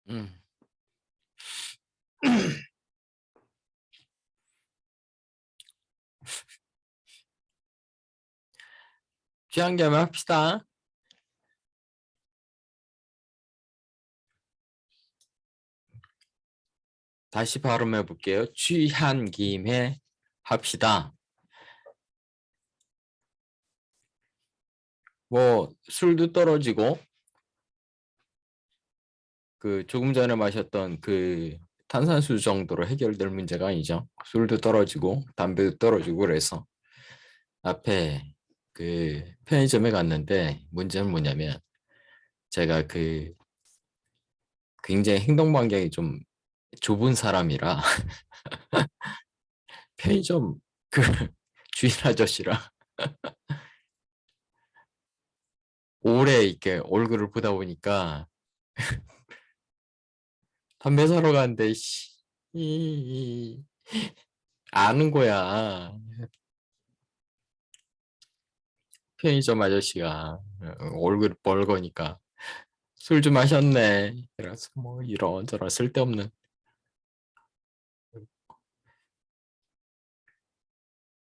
음. 귀한 겸 합시다. 다시 발음해 볼게요. 취한 김에 합시다. 뭐 술도 떨어지고 그 조금 전에 마셨던 그 탄산수 정도로 해결될 문제가 아니죠. 술도 떨어지고 담배도 떨어지고 그래서 앞에 그 편의점에 갔는데 문제는 뭐냐면 제가 그 굉장히 행동 반경이 좀 좁은 사람이라 편의점 그 주인 아저씨랑 오래 이렇게 얼굴을 보다 보니까 담배 사러 가는데 아는 거야. 편의점 아저씨가 얼굴 벌거니까 술 좀 마셨네. 그래서 뭐 이런저런 쓸데없는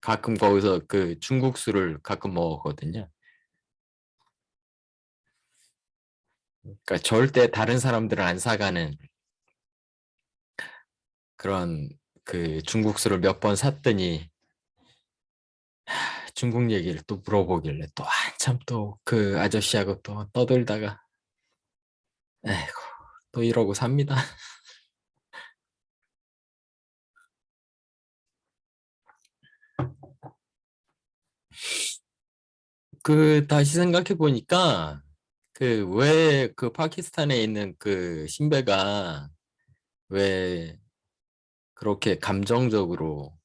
가끔 거기서 그 중국 술을 가끔 먹었거든요. 그러니까 절대 다른 사람들은 안 사가는 그런 그 중국 술을 몇 번 샀더니 중국 얘기를 또 물어보길래 또 한참 또 그 아저씨하고 또 떠들다가 에이고 또 이러고 삽니다. 그 다시 생각해 보니까 그 왜 그 파키스탄에 있는 그 신배가 왜 그렇게 감정적으로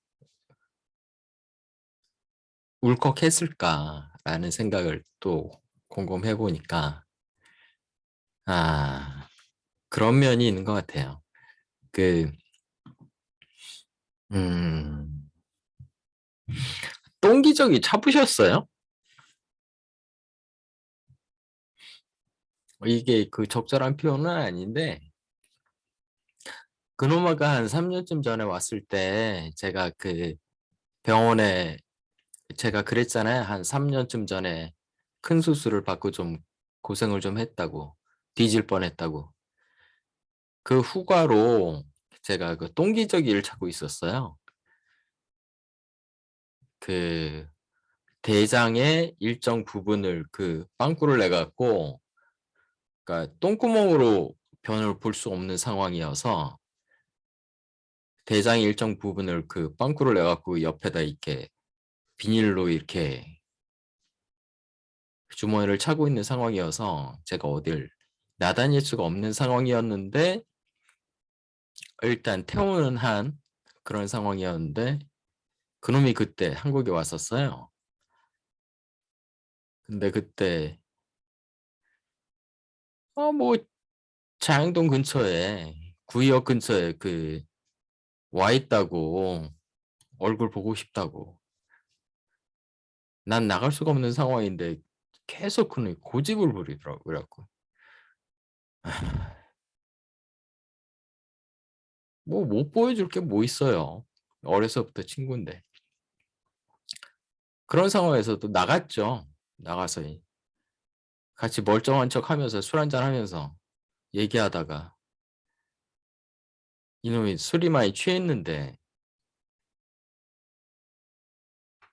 울컥했을까라는 생각을 또 곰곰해 보니까 아 그런 면이 있는 것 같아요. 그 음, 똥기저귀 차부셨어요? 이게 그 적절한 표현은 아닌데 그노마가 한 3년쯤 전에 왔을 때 제가 그 병원에 제가 그랬잖아요. 한 3년쯤 전에 큰 수술을 받고 좀 고생을 좀 했다고 뒤질 뻔했다고 그 후과로 제가 그 똥기저귀를 찾고 있었어요. 그 대장의 일정 부분을 그 빵꾸를 내 갖고 그러니까 똥구멍으로 변을 볼 수 없는 상황이어서 대장의 일정 부분을 그 빵꾸를 내 갖고 옆에다 이렇게 비닐로 이렇게 주머니를 차고 있는 상황이어서 제가 어딜 나다닐 수가 없는 상황이었는데 일단 퇴원은 한 그런 상황이었는데 그놈이 그때 한국에 왔었어요. 근데 그때 뭐 자양동 근처에 구의역 근처에 그 와 있다고 얼굴 보고 싶다고 난 나갈 수가 없는 상황인데 계속 그놈이 고집을 부리더라고 그래갖고 뭐 못 보여줄 게 뭐 있어요. 어려서부터 친구인데 그런 상황에서도 나갔죠. 나가서 같이 멀쩡한 척 하면서 술 한잔 하면서 얘기하다가 이놈이 술이 많이 취했는데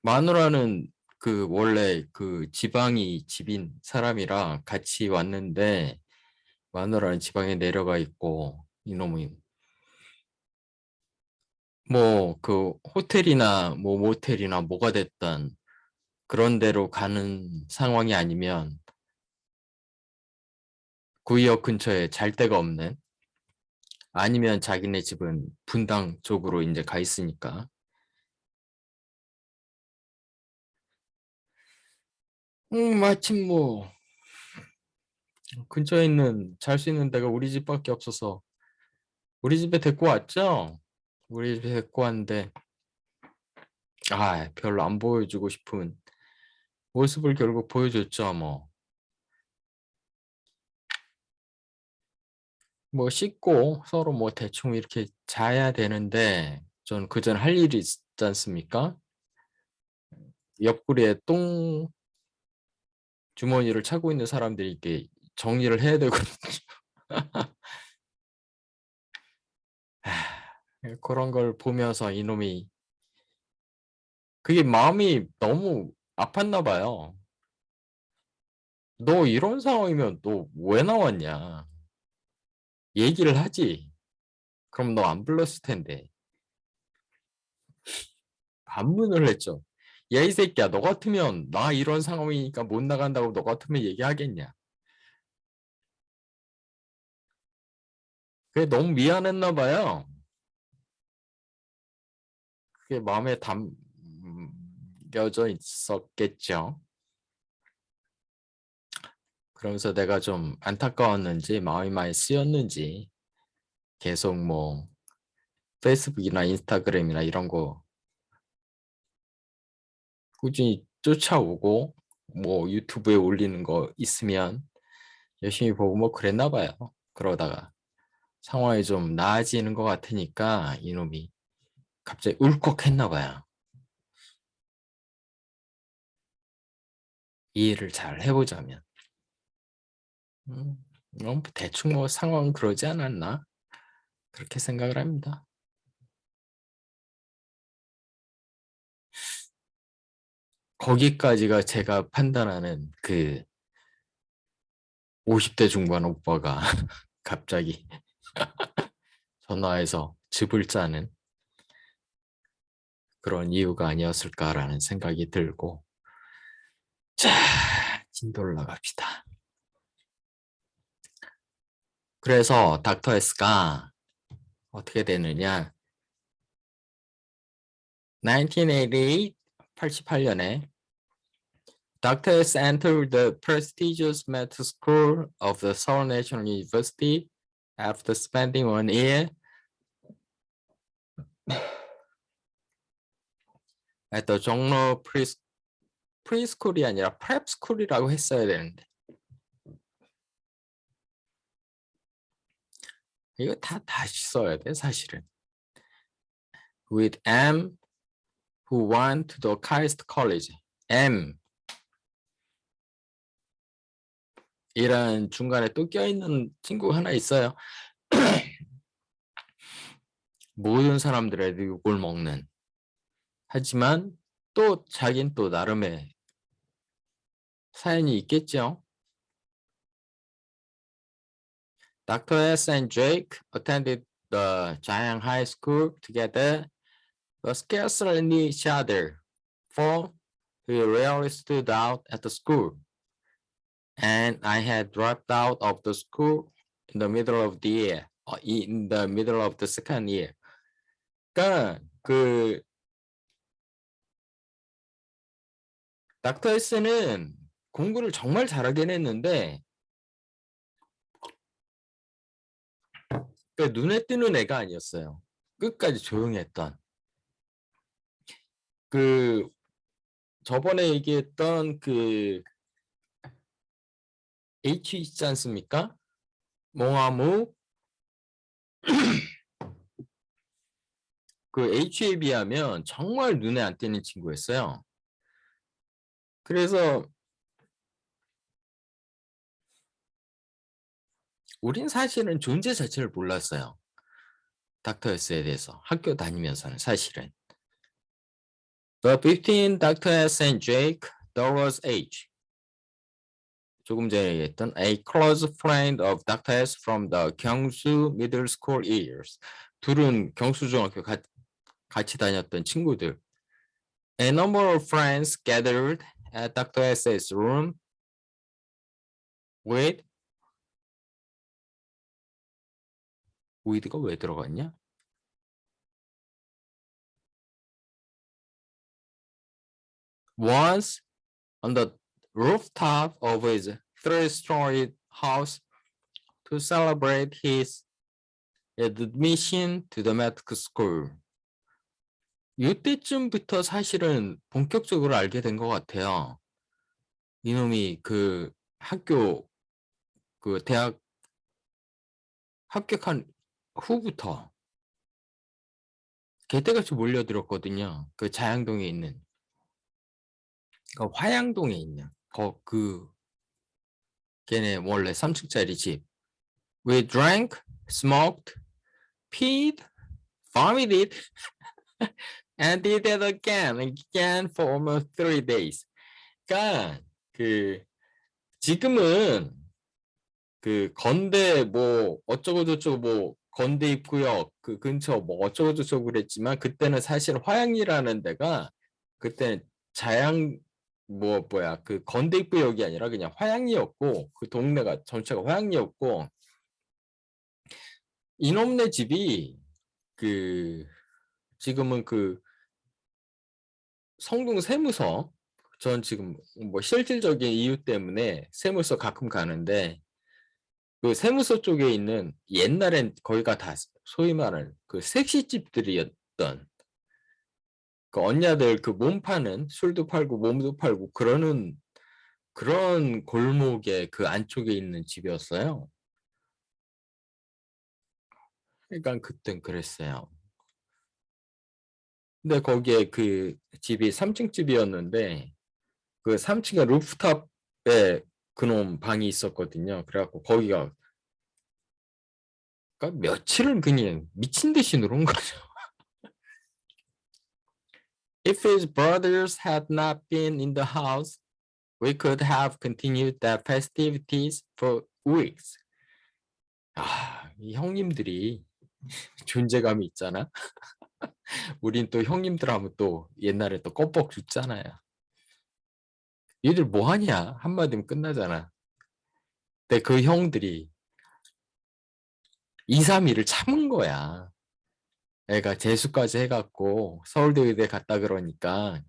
마누라는 그 원래 그 지방이 집인 사람이라 같이 왔는데 마누라는 지방에 내려가 있고 이놈이 뭐 그 호텔이나 뭐 모텔이나 뭐가 됐든 그런 데로 가는 상황이 아니면 구의역 근처에 잘 데가 없는 아니면 자기네 집은 분당 쪽으로 이제 가 있으니까 마침 뭐 근처에 있는 잘 수 있는 데가 우리 집밖에 없어서 우리 집에 데리고 왔죠. 우리 집에 데리고 왔는데 별로 안 보여주고 싶은 모습을 결국 보여줬죠. 뭐 뭐 씻고 서로 뭐 대충 이렇게 자야 되는데 전 그전 할 일이 있지 않습니까? 옆구리에 똥 주머니를 차고 있는 사람들이 이렇게 정리를 해야 되거든요. 그런 걸 보면서 이놈이 그게 마음이 너무 아팠나 봐요. 너 이런 상황이면 너 왜 나왔냐? 얘기를 하지. 그럼 너 안 불렀을 텐데. 반문을 했죠. 야, 이 새끼야, 너 같으면 나 이런 상황이니까 못 나간다고 너 같으면 얘기하겠냐? 그게 너무 미안했나 봐요. 그게 마음에 담겨져 있었겠죠. 그러면서 내가 좀 안타까웠는지 마음이 많이 쓰였는지 계속 뭐 페이스북이나 인스타그램이나 이런 거 꾸준히 쫓아오고 뭐 유튜브에 올리는 거 있으면 열심히 보고 뭐 그랬나 봐요. 그러다가 상황이 좀 나아지는 것 같으니까 이놈이 갑자기 울컥했나 봐요. 이해를 잘 해보자면. 대충 뭐 상황 그러지 않았나? 그렇게 생각을 합니다. 거기까지가 제가 판단하는 그 50대 중반 오빠가 갑자기 전화해서 즙을 짜는 그런 이유가 아니었을까라는 생각이 들고 자, 진도 올라갑시다. 그래서 닥터 S가 어떻게 되느냐 1988, 88년에 Dr. S entered the prestigious medical school of the Seoul National University after spending 1 year at the 종로 프리스쿨이 아니라 프랩스쿨이라고 했어야 되는데 이거 다 다시 써야 돼 사실은. With M who went to the Christ College. M 이런 중간에 또 껴있는 친구가 하나 있어요. 모든 사람들의 욕을 먹는. 하지만 또 자긴 또 나름의 사연이 있겠죠. Dr. S and Jake attended the Jayang High School together, but scarcely knew each other, for he rarely stood out at the school. And I had dropped out of the school in the middle of the year, in the middle of the second year. 그러니까 그 닥터 S는 공부를 정말 잘하긴 했는데 그 눈에 띄는 애가 아니었어요. 끝까지 조용했던. 그 저번에 얘기했던 그 H 있지 않습니까? 몽아무 그 H에 비하면 정말 눈에 안 띄는 친구였어요. 그래서 우린 사실은 존재 자체를 몰랐어요. 닥터 S에 대해서 학교 다니면서는 사실은. But between Dr. S and Jake, there was H. 조금 전에 얘기했던 a close friend of Dr. S from the 경수 middle school years. 둘은 경수중학교 같이 다녔던 친구들. A number of friends gathered at Dr. S's room with가 왜 들어갔냐? Once on the rooftop of his three-story house to celebrate his admission to the medical school. 이때쯤부터 사실은 본격적으로 알게 된 것 같아요. 이놈이 그 학교 그 대학 합격한 후부터 개떼같이 몰려들었거든요. 그 자양동에 있는, 그 화양동에 있는 그 걔네 원래 3층짜리 집. We drank, smoked, peed, vomited, and did it again for almost 3 days. 그러니까 그 지금은 그 건대 뭐 어쩌고 저쩌고 뭐 건대 입구역 그 근처 뭐 어쩌고 저쩌고 그랬지만 그때는 사실 화양이라는 데가 그때 자양 뭐야 그 건대 입구역이 아니라 그냥 화양이었고 그 동네가 전체가 화양이었고 이놈네 집이 그 지금은 그 성동 세무서 전 지금 뭐 실질적인 이유 때문에 세무서 가끔 가는데 그 세무서 쪽에 있는 옛날엔 거기가 다 소위 말하는 그 섹시집들이었던 그 언니들 그 몸 파는 술도 팔고 몸도 팔고 그러는 그런 골목에 그 안쪽에 있는 집이었어요. 그러니까 그땐 그랬어요. 근데 거기에 그 집이 3층 집이었는데 그 3층에 루프탑에 그놈 방이 있었거든요. 그래갖고 거기가 그러니까 며칠을 그냥 미친 듯이 놀은 거죠. If his brothers had not been in the house, we could have continued the festivities for weeks. 이 형님들이 존재감이 있잖아. 우린 또 형님들 하면 또 옛날에 또 껌뻑 죽잖아요. 얘들 뭐 하냐? 한마디면 끝나잖아. 근데 그 형들이 2, 3일을 참은 거야. 애가 재수까지 해갖고 서울대 의대 갔다 그러니까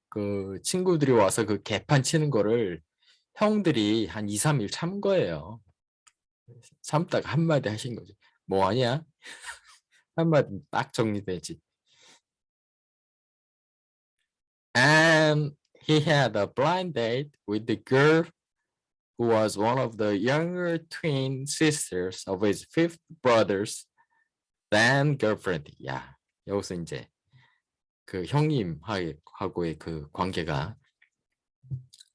그 친구들이 와서 그 개판 치는 거를 형들이 한 2, 3일 참 거예요. 참다가 한마디 하신 거지. 뭐 하냐? 한마디 딱 정리되지. And he had a blind date with the girl who was one of the younger twin sisters of his fifth brother's then girlfriend. 야, 여기서 이제 그 형님하고의 그 관계가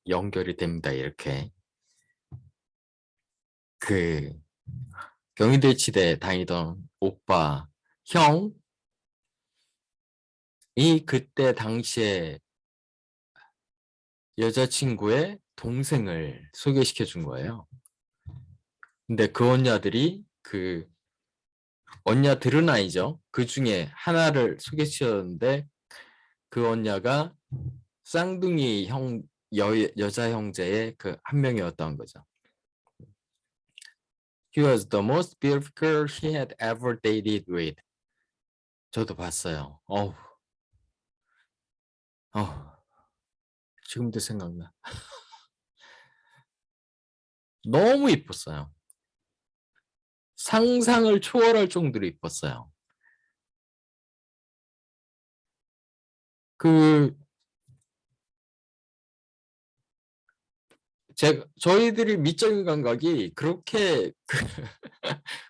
연결이 됩니다. 이렇게 그 경희대치대 다니던 오빠 형이 그때 당시에 여자친구의 동생을 소개시켜 준 거예요. 근데 그 언니들이 그 언니들은 아니죠. 그 중에 하나를 소개시켰는데 그 언니가 쌍둥이 여자 형제의 그 한 명이었던 거죠. She was the most beautiful girl she had ever dated with. 저도 봤어요. 지금도 생각나. 너무 이뻤어요. 상상을 초월할 정도로 이뻤어요. 그 저희들이 미적인 감각이 그렇게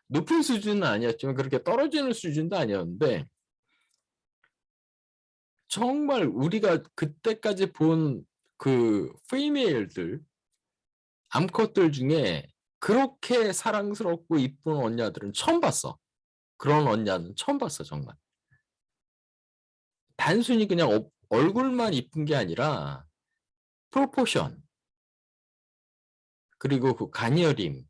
높은 수준은 아니었지만 그렇게 떨어지는 수준도 아니었는데 정말 우리가 그때까지 본 그 피메일들 암컷들 중에 그렇게 사랑스럽고 이쁜 언니들은 처음 봤어. 그런 언니는 처음 봤어 정말. 단순히 그냥 얼굴만 이쁜 게 아니라 프로포션 그리고 그 가녀림.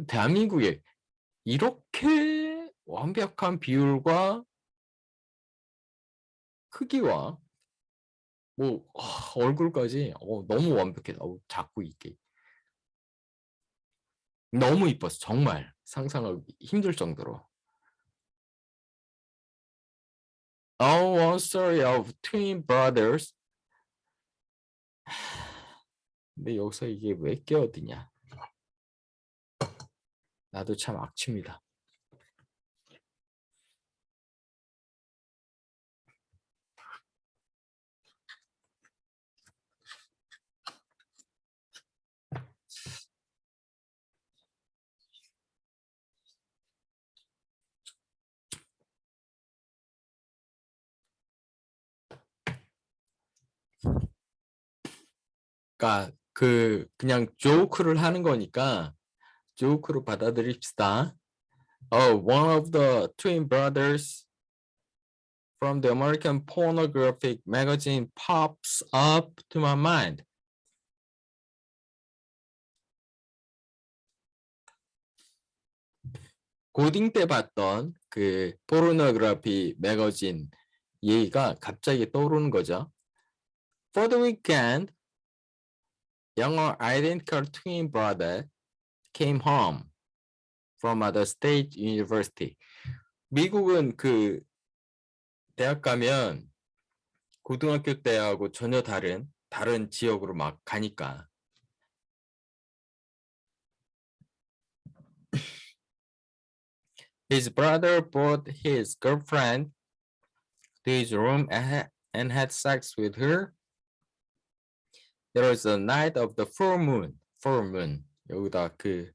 대한민국에 이렇게 완벽한 비율과 크기와 뭐 얼굴까지 너무 완벽해. 자꾸 이게 너무 이뻤어. 정말 상상하기 힘들 정도로. One story of twin brothers. 근데 여기서 이게 왜 끼어드냐? 나도 참 악취입니다. 그러니까 그냥 조크를 하는 거니까 조크로 받아들입시다. Oh, one of the twin brothers from the American pornographic magazine pops up to my mind. 고딩 때 봤던 그 포르노그래피 매거진 얘기가 갑자기 떠오르는 거죠. For the weekend, younger identical twin brother came home from the state university. 미국은 그 대학 가면 고등학교 때하고 전혀 다른 지역으로 막 가니까. His brother brought his girlfriend to his room and had sex with her. There was a night of the full moon. Full moon. 여기다 그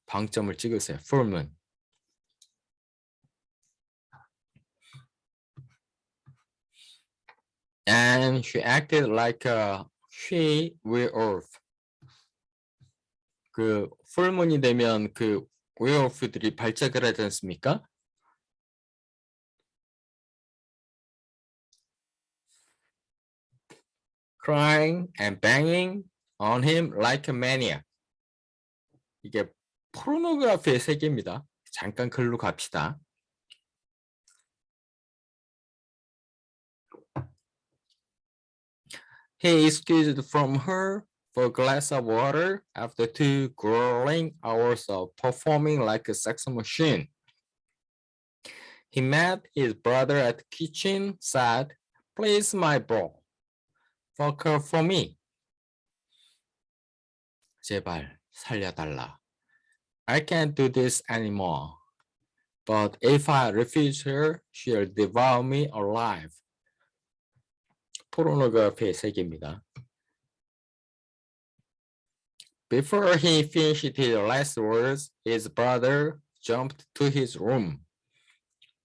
방점을 찍으세요. Full moon. And she acted like a she-werewolf. 그 풀문이 되면 그 웨어울프들이 발작을 하지 않습니까? Crying and banging on him like a maniac. 이게 포르노그래피의 세계입니다. 잠깐 글로 갑시다. He excused from her for a glass of water after 2 grueling hours of performing like a sex machine. He met his brother at the kitchen, said, "Please, my bro, fuck her for me." 제발 살려달라. I can't do this anymore. But if I refuse her, she'll devour me alive. 포르노그래피의 세계입니다. Before he finished his last words, his brother jumped to his room.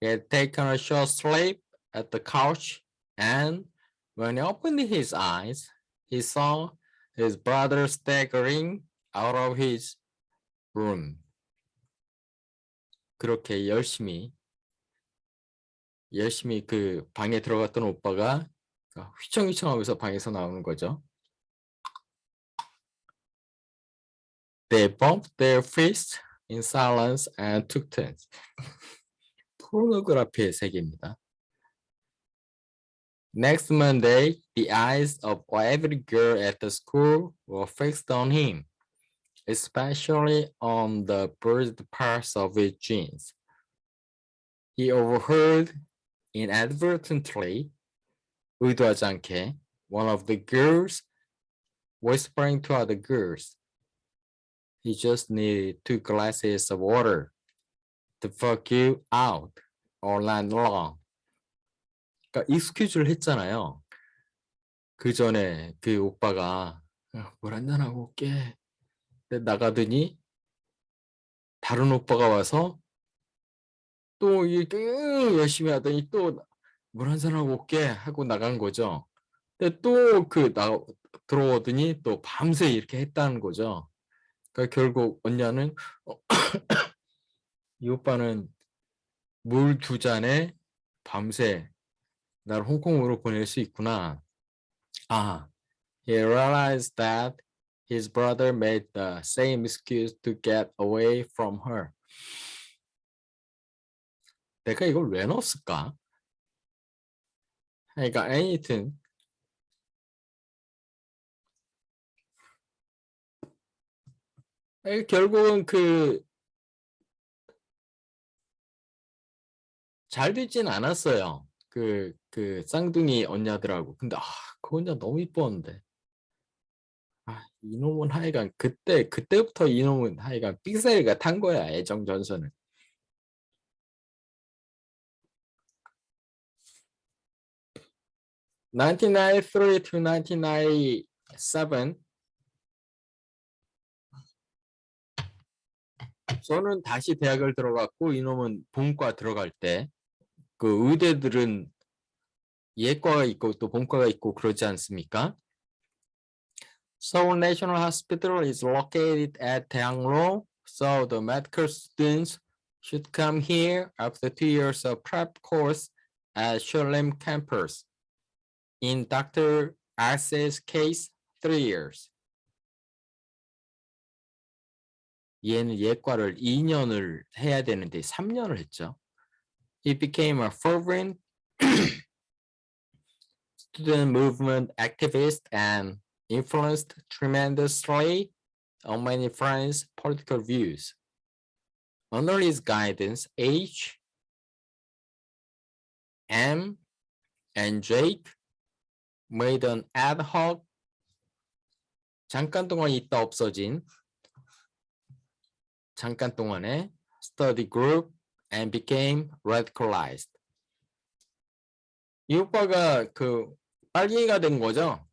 He had taken a short sleep at the couch, and when he opened his eyes, he saw his brother staggering out of his room. 그렇게 열심히 그 방에 들어갔던 오빠가 휘청휘청하면서 방에서 나오는 거죠. They bumped their fists in silence and took turns. 포르노그래피의 세계입니다. Next Monday, the eyes of every girl at the school were fixed on him, especially on the bruised parts of his jeans. He overheard inadvertently, 의도하지 않게, one of the girls whispering to other girls, "He just needed 2 glasses of water to fuck you out all night long." 그러니까 익스큐즈를 했잖아요. 그 전에 그 오빠가 물 한잔하고 올게. 근데 나가더니 다른 오빠가 와서 또 이렇게 열심히 하더니 또 물 한잔하고 올게 하고 나간 거죠. 근데 또 들어오더니 또 밤새 이렇게 했다는 거죠. 그러니까 결국 언니는 이 오빠는 물 2잔에 밤새 날 홍콩으로 보낼 수 있구나. He realized that his brother made the same excuse to get away from her. 내가 이걸 왜 넣었을까? 그러니까 anything. 결국은 잘 되진 않았어요. 그 쌍둥이 언니들하고. 근데 그 언니 너무 이뻤는데. 이놈은 하여간 그때부터 이놈은 하여간 삑사리가 탄 거야, 애정 전선을. (1993 to 1997) 저는 다시 대학을 들어갔고 이놈은 본과 들어갈 때 그 의대들은 예과가 있고 또 본과가 있고 그러지 않습니까? Seoul National Hospital is located at Daeangro, so the medical students should come here after 2 years of prep course at Shulim campus. In Dr. S's case, 3 years. 얘는 예과를 2년을 해야 되는데 3년을 했죠. He became a fervent student movement activist and influenced tremendously on many friends' political views. Under his guidance, H, M, and Jake made an ad hoc, 잠깐 동안 있다 없어진, 잠깐 동안에 study group and became radicalized. 이 오빠가 그 빨갱이가 된 거죠.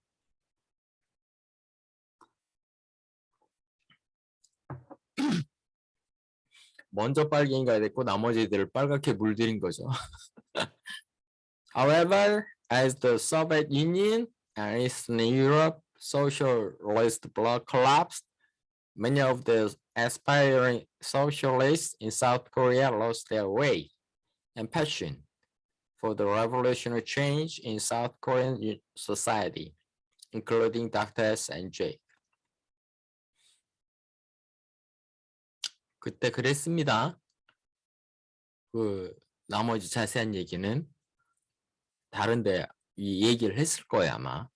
먼저 빨갱이가 됐고 나머지들을 빨갛게 물들인 거죠. However, as the Soviet Union and Eastern Europe socialist bloc collapsed, many of the aspiring socialists in South Korea lost their way and passion for the revolutionary change in South Korean society, including Dr. S and J. 그때 그랬습니다. 그 나머지 자세한 얘기는 다른데 이 얘기를 했을 거예요 아마.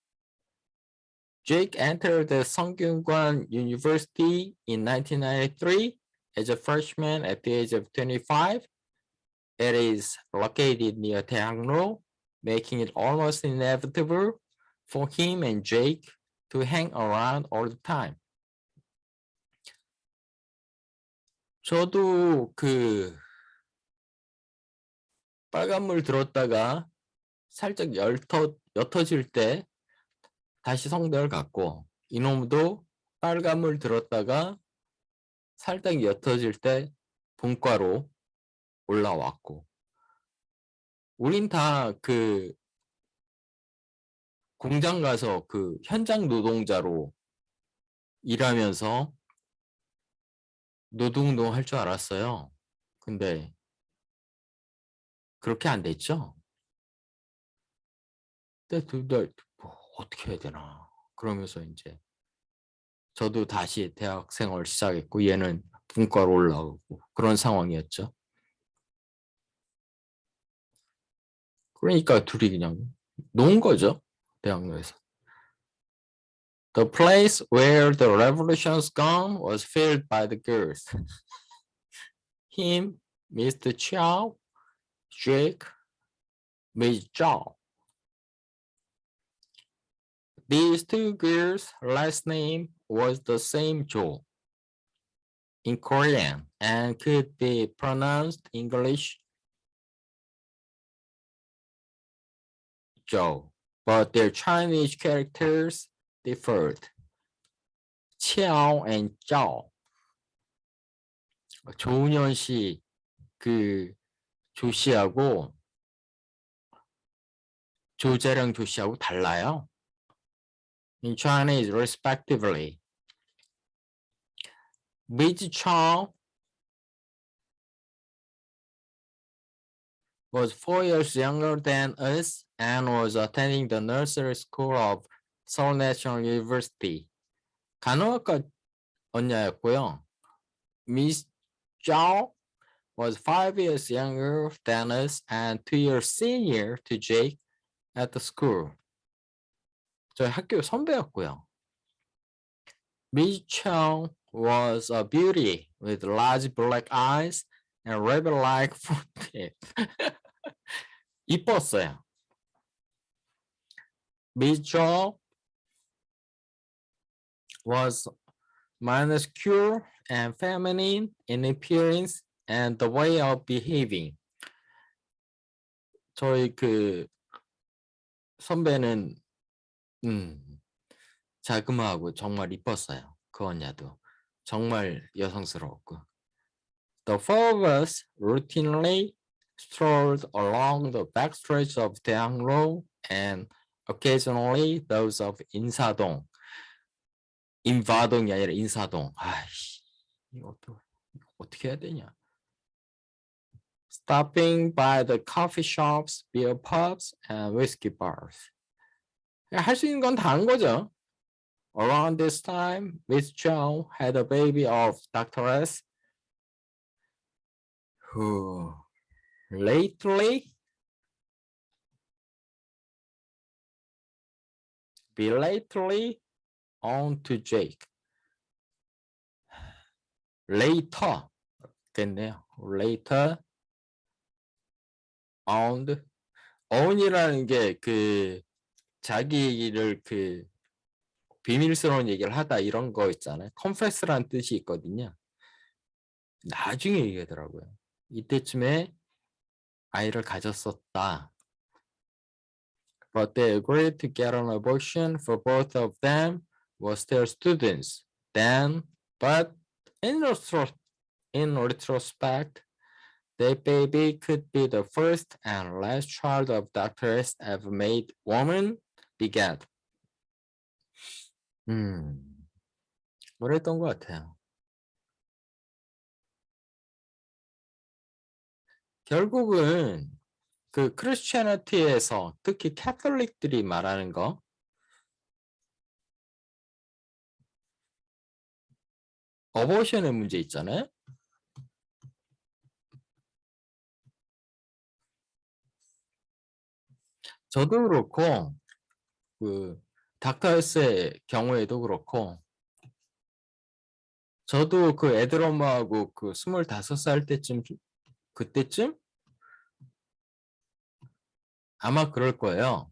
Jake entered the Sungkyunkwan University in 1993 as a freshman at the age of 25. It is located near Daeangro, making it almost inevitable for him and Jake to hang around all the time. 저도 그 빨간물 들었다가 살짝 옅어질 때 다시 성대를 갖고 이놈도 빨간물 들었다가 살짝 옅어질 때 본과로 올라왔고 우린 다 그 공장 가서 그 현장 노동자로 일하면서 노동운동 할 줄 알았어요. 근데 그렇게 안 됐죠. 근데 뭐 어떻게 해야 되나 그러면서 이제 저도 다시 대학 생활을 시작했고 얘는 분과로 올라오고 그런 상황이었죠. 그러니까 둘이 그냥 논 거죠. 대학로에서. The place where the revolution's gone was filled by the girls. Him, Mr. Chow, Jake, Miss Zhao. These two girls' last name was the same Zhou in Korean and could be pronounced English Zhou, but their Chinese characters differed. Qiao and Zhao. 조은현 씨, 그 조 씨하고 조재령 조 씨하고 달라요. In Chinese, respectively. Ms. Chao was 4 years younger than us and was attending the nursery school of Seoul National University. 간호학과 언니였고요. Ms. Zhao was 5 years younger than us and 2 years senior to Jake at the school. 저희 학교 선배였고요. Ms. Chao was a beauty with large black eyes and rabbit-like front teeth. 이뻤어요. Ms. Chao was minuscule and feminine in appearance and the way of behaving. 저희 그 선배는 자그마하고 정말 이뻤어요. 그 언니도 정말 여성스러웠고. The four of us routinely strolled along the backstretch of Daeangro and occasionally those of 인사동. 인바동이 아니라 인사동. 아이씨, 이거 어떻게 해야 되냐? Stopping by the coffee shops, beer pubs, and whiskey bars. 할 수 있는 건 다 한 거죠. Around this time, Miss Chow had a baby of Dr. S, who lately, belatedly on to Jake. Later, 겠네요. Later, on, on이라는 게 그 자기를 그 비밀스러운 얘기를 하다 이런 거 있잖아요. confess라는 뜻이 있거든요. 나중에 얘기하더라고요. 이때쯤에 아이를 가졌었다. But they agreed to get an abortion for both of them was their students. Then, but in retrospect, their baby could be the first and last child of Dr. S ever made woman begat. 그랬던 것 같아요. 결국은 그 크리스티애니티에서 특히 캐톨릭들이 말하는 거 어보션의 문제 있잖아요. 저도 그렇고 그 닥터스의 경우에도 그렇고 저도 그 애들 엄마하고 그 25살 때쯤 그때쯤 아마 그럴 거예요.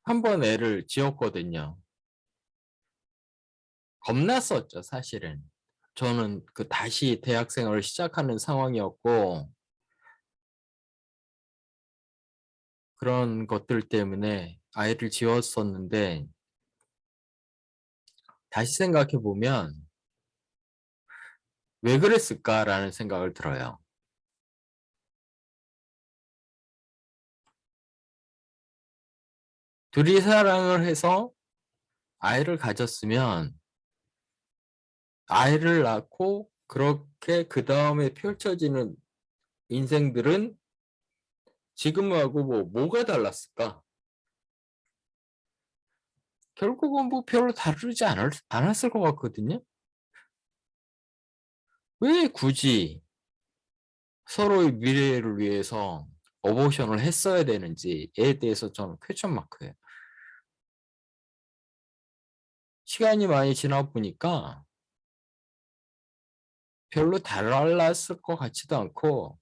한 번 애를 지었거든요. 겁났었죠, 사실은. 저는 그 다시 대학생활을 시작하는 상황이었고 그런 것들 때문에 아이를 지었었는데 다시 생각해 보면 왜 그랬을까라는 생각을 들어요. 둘이 사랑을 해서 아이를 가졌으면 아이를 낳고 그렇게 그 다음에 펼쳐지는 인생들은 지금하고 뭐가 달랐을까? 결국은 뭐 별로 다르지 않았을 것 같거든요. 왜 굳이 서로의 미래를 위해서 어보션을 했어야 되는지에 대해서 저는 퀘스천 마크예요. 시간이 많이 지나 보니까 별로 달랐을 것 같지도 않고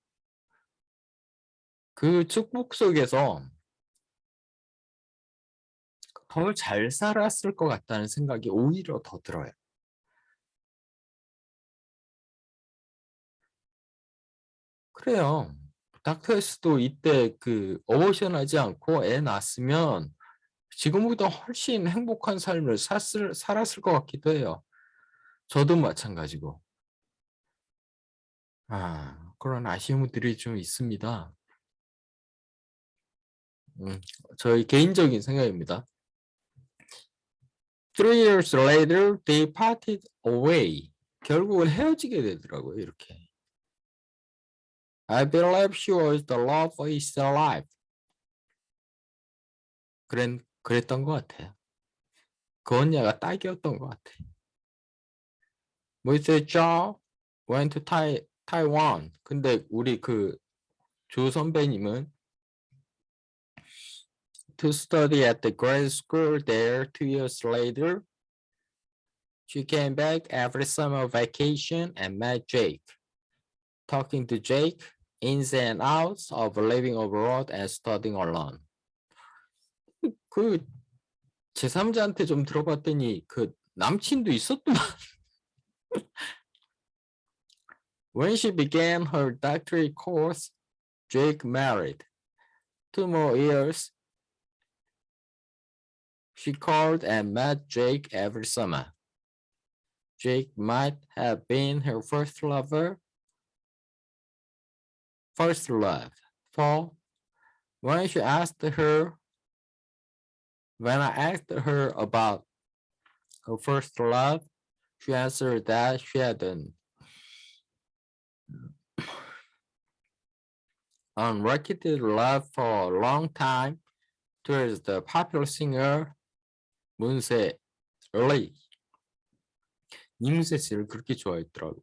그 축복 속에서 더 잘 살았을 것 같다는 생각이 오히려 더 들어요. 그래요. 닥터스도 이때 그 어보션 하지 않고 애 낳았으면 지금보다 훨씬 행복한 삶을 살았을 것 같기도 해요. 저도 마찬가지고. 그런 아쉬움들이 좀 있습니다. 저희 개인적인 생각입니다. 3 years later, they parted away. 결국은 헤어지게 되더라고요, 이렇게. I believe she was the love of his life. 그랬던 것 같아요. 그 언니가 딱이었던 것 같아. Mr. Zhao went to Taiwan. 근데 우리 그 조 선배님은 to study at the grade school there 2 years later. She came back every summer vacation and met Jake. Talking to Jake, ins and outs of living abroad and studying alone. 그 제3자한테 좀 들어봤더니 그 남친도 있었더만. When she began her doctorate course, Jake married. 2 more years, she called and met Jake every summer. Jake might have been her first love. For when she asked her When I asked her about her first love, she answered that she had an unrequited love for a long time towards the popular singer 문세 리. 이문세 씨를 그렇게 좋아했더라고.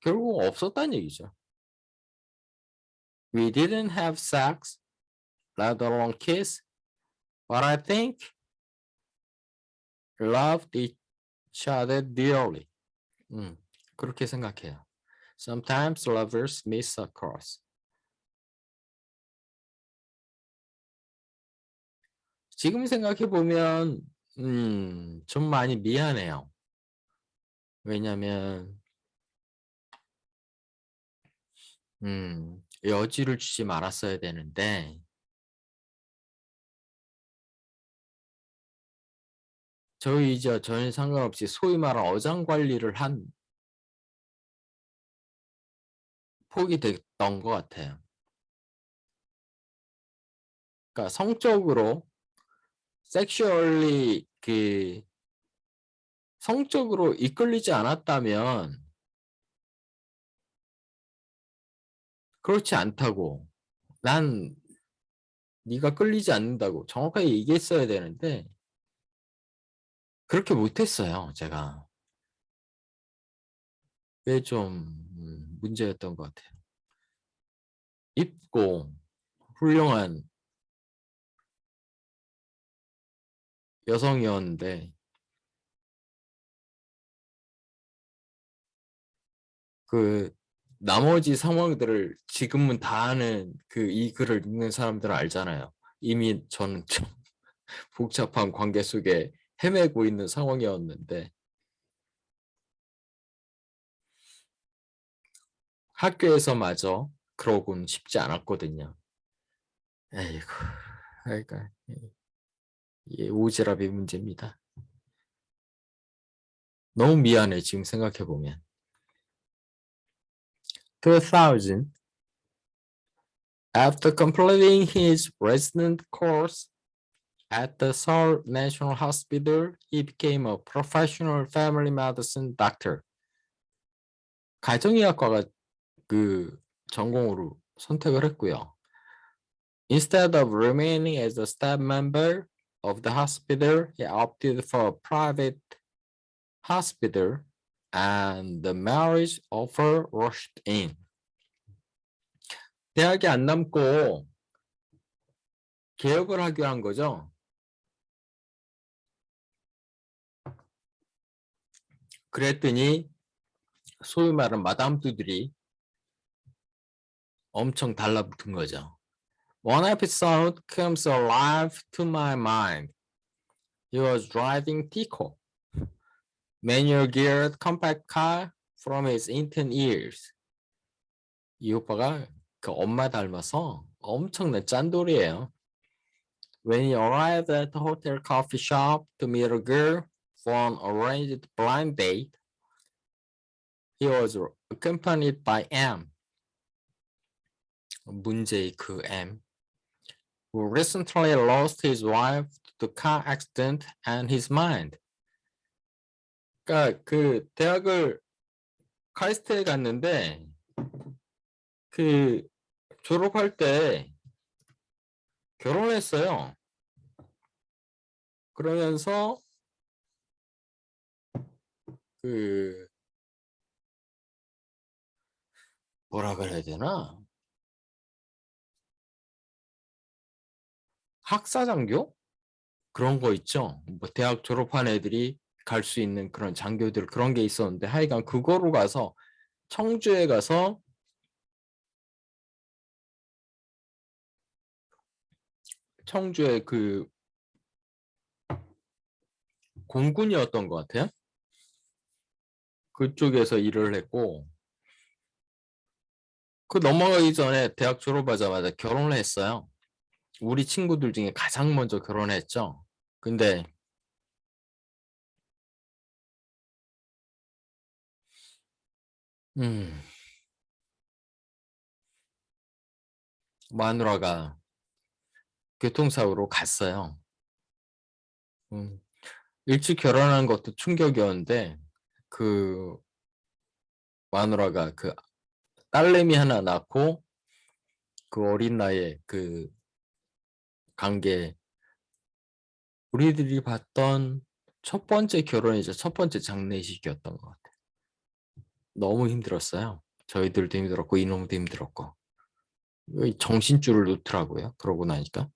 결국 없었다는 얘기죠. We didn't have sex, let alone kiss, but I think loved each other dearly. 그렇게 생각해요. Sometimes lovers miss a cross. 지금 생각해 보면 좀 많이 미안해요. 왜냐면 여지를 주지 말았어야 되는데 저희 이제 전혀 상관없이 소위 말하는 어장관리를 한 폭이 됐던 것 같아요. 그러니까 성적으로 섹슈얼리 성적으로 이끌리지 않았다면 그렇지 않다고 난 네가 끌리지 않는다고 정확하게 얘기했어야 되는데 그렇게 못했어요. 제가 그게 좀 문제였던 것 같아요. 이쁘고 훌륭한 여성이었는데 그 나머지 상황들을 지금은 다 아는 이 글을 읽는 사람들은 알잖아요. 이미 저는 좀 복잡한 관계 속에 헤매고 있는 상황이었는데 학교에서마저 그러고는 쉽지 않았거든요. 에이구, 그러니까 이게 오지랖이 문제입니다. 너무 미안해 지금 생각해 보면. 2000, after completing his resident course at the Seoul National Hospital, he became a professional family medicine doctor. 가정의학과가 그 전공으로 선택을 했고요. Instead of remaining as a staff member of the hospital, he opted for a private hospital and the marriage offer rushed in. 대학에 안 남고 개업을 하기로 한 거죠. 그랬더니 소위 말하는 마담두들이 엄청 달라붙은 거죠. One episode comes alive to my mind. He was driving Tico, manual geared compact car from his intern years. 이 오빠가 그 엄마 닮아서 엄청난 짠돌이에요. When he arrived at the hotel coffee shop to meet a girl for an arranged blind date, he was accompanied by M, 문제의 그 M, who recently lost his wife to car accident and his mind. 그러니까 그 대학을 카이스트에 갔는데 그 졸업할 때 결혼했어요. 그러면서 그 뭐라 그래야 되나? 학사장교? 그런 거 있죠. 뭐 대학 졸업한 애들이 갈 수 있는 그런 장교들 그런 게 있었는데 하여간 그거로 가서 청주에 가서 청주에 그 공군이었던 것 같아요. 그쪽에서 일을 했고 그 넘어가기 전에 대학 졸업하자마자 결혼을 했어요. 우리 친구들 중에 가장 먼저 결혼했죠. 근데 마누라가 교통사고로 갔어요. 일찍 결혼한 것도 충격이었는데 그 마누라가 그 딸내미 하나 낳고 그 어린 나이에 그 관계 우리들이 봤던 첫 번째 결혼이자 첫 번째 장례식이었던 것 같아요. 너무 힘들었어요. 저희들도 힘들었고 이놈도 힘들었고 정신줄을 놓더라고요. 그러고 나니까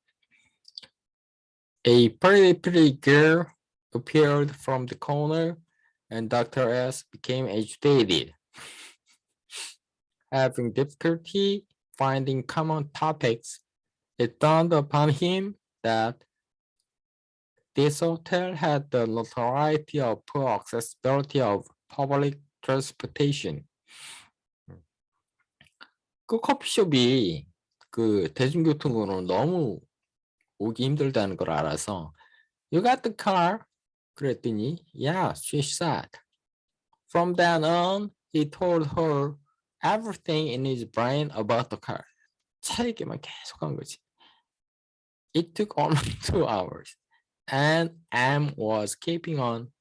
A pretty girl appeared from the corner and Dr. S became agitated. Having difficulty finding common topics, it dawned upon him that this hotel had the notoriety of poor accessibility of public transportation. 그 커피숍이 그 대중교통으로 너무 오기 힘들다는 걸 알아서 You got the car? 그랬더니 Yeah, she said. From then on, he told her everything in his brain about the car. 차 얘기만 계속 한 거지. It took only 2 hours. And M was keeping on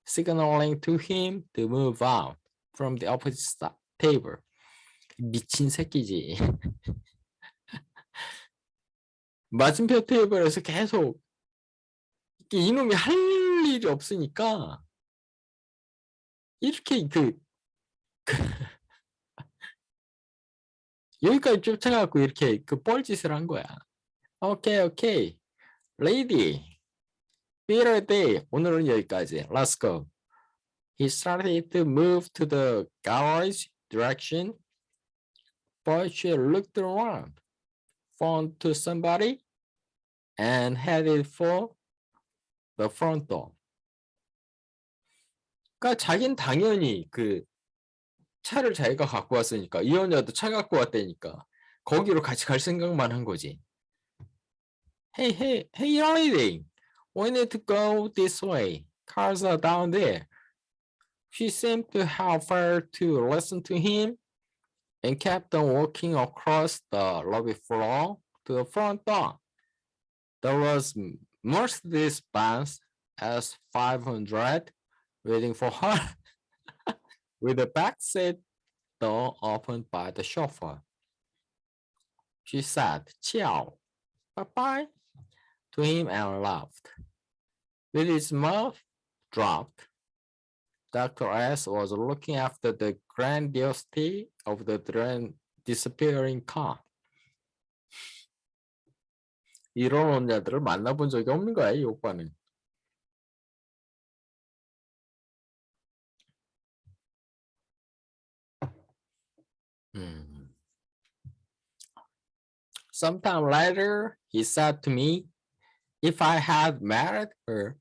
signaling to him to move out from the opposite table. 미친 새끼지. 맞은편 테이블에서 계속 이놈이 할 일이 없으니까 이렇게 여기까지 쫓아가고 이렇게 그 뻘짓을 한 거야. 오케이. Lady. Theater day. 오늘은 여기까지. Let's go. He started to move to the garage direction, but she looked around, phoned to somebody, and headed for the front door. 그러니까 자긴 당연히 그 차를 자기가 갖고 왔으니까 이 여자도 차 갖고 왔다니까 거기로 같이 갈 생각만 한 거지. Hey, lady, we need to go this way. Cars are down there. She seemed to have failed to listen to him and kept on walking across the lobby floor to the front door. There was Mercedes-Benz S500 waiting for her with the back seat door opened by the chauffeur. She said, ciao, bye-bye, to him and laughed. With his mouth dropped, Dr. S was looking after the grandiosity of the disappearing car. 이런 언니들을 만나본 적이 없는 거야, 이 오빠는. Sometime later, he said to me, if I had married her,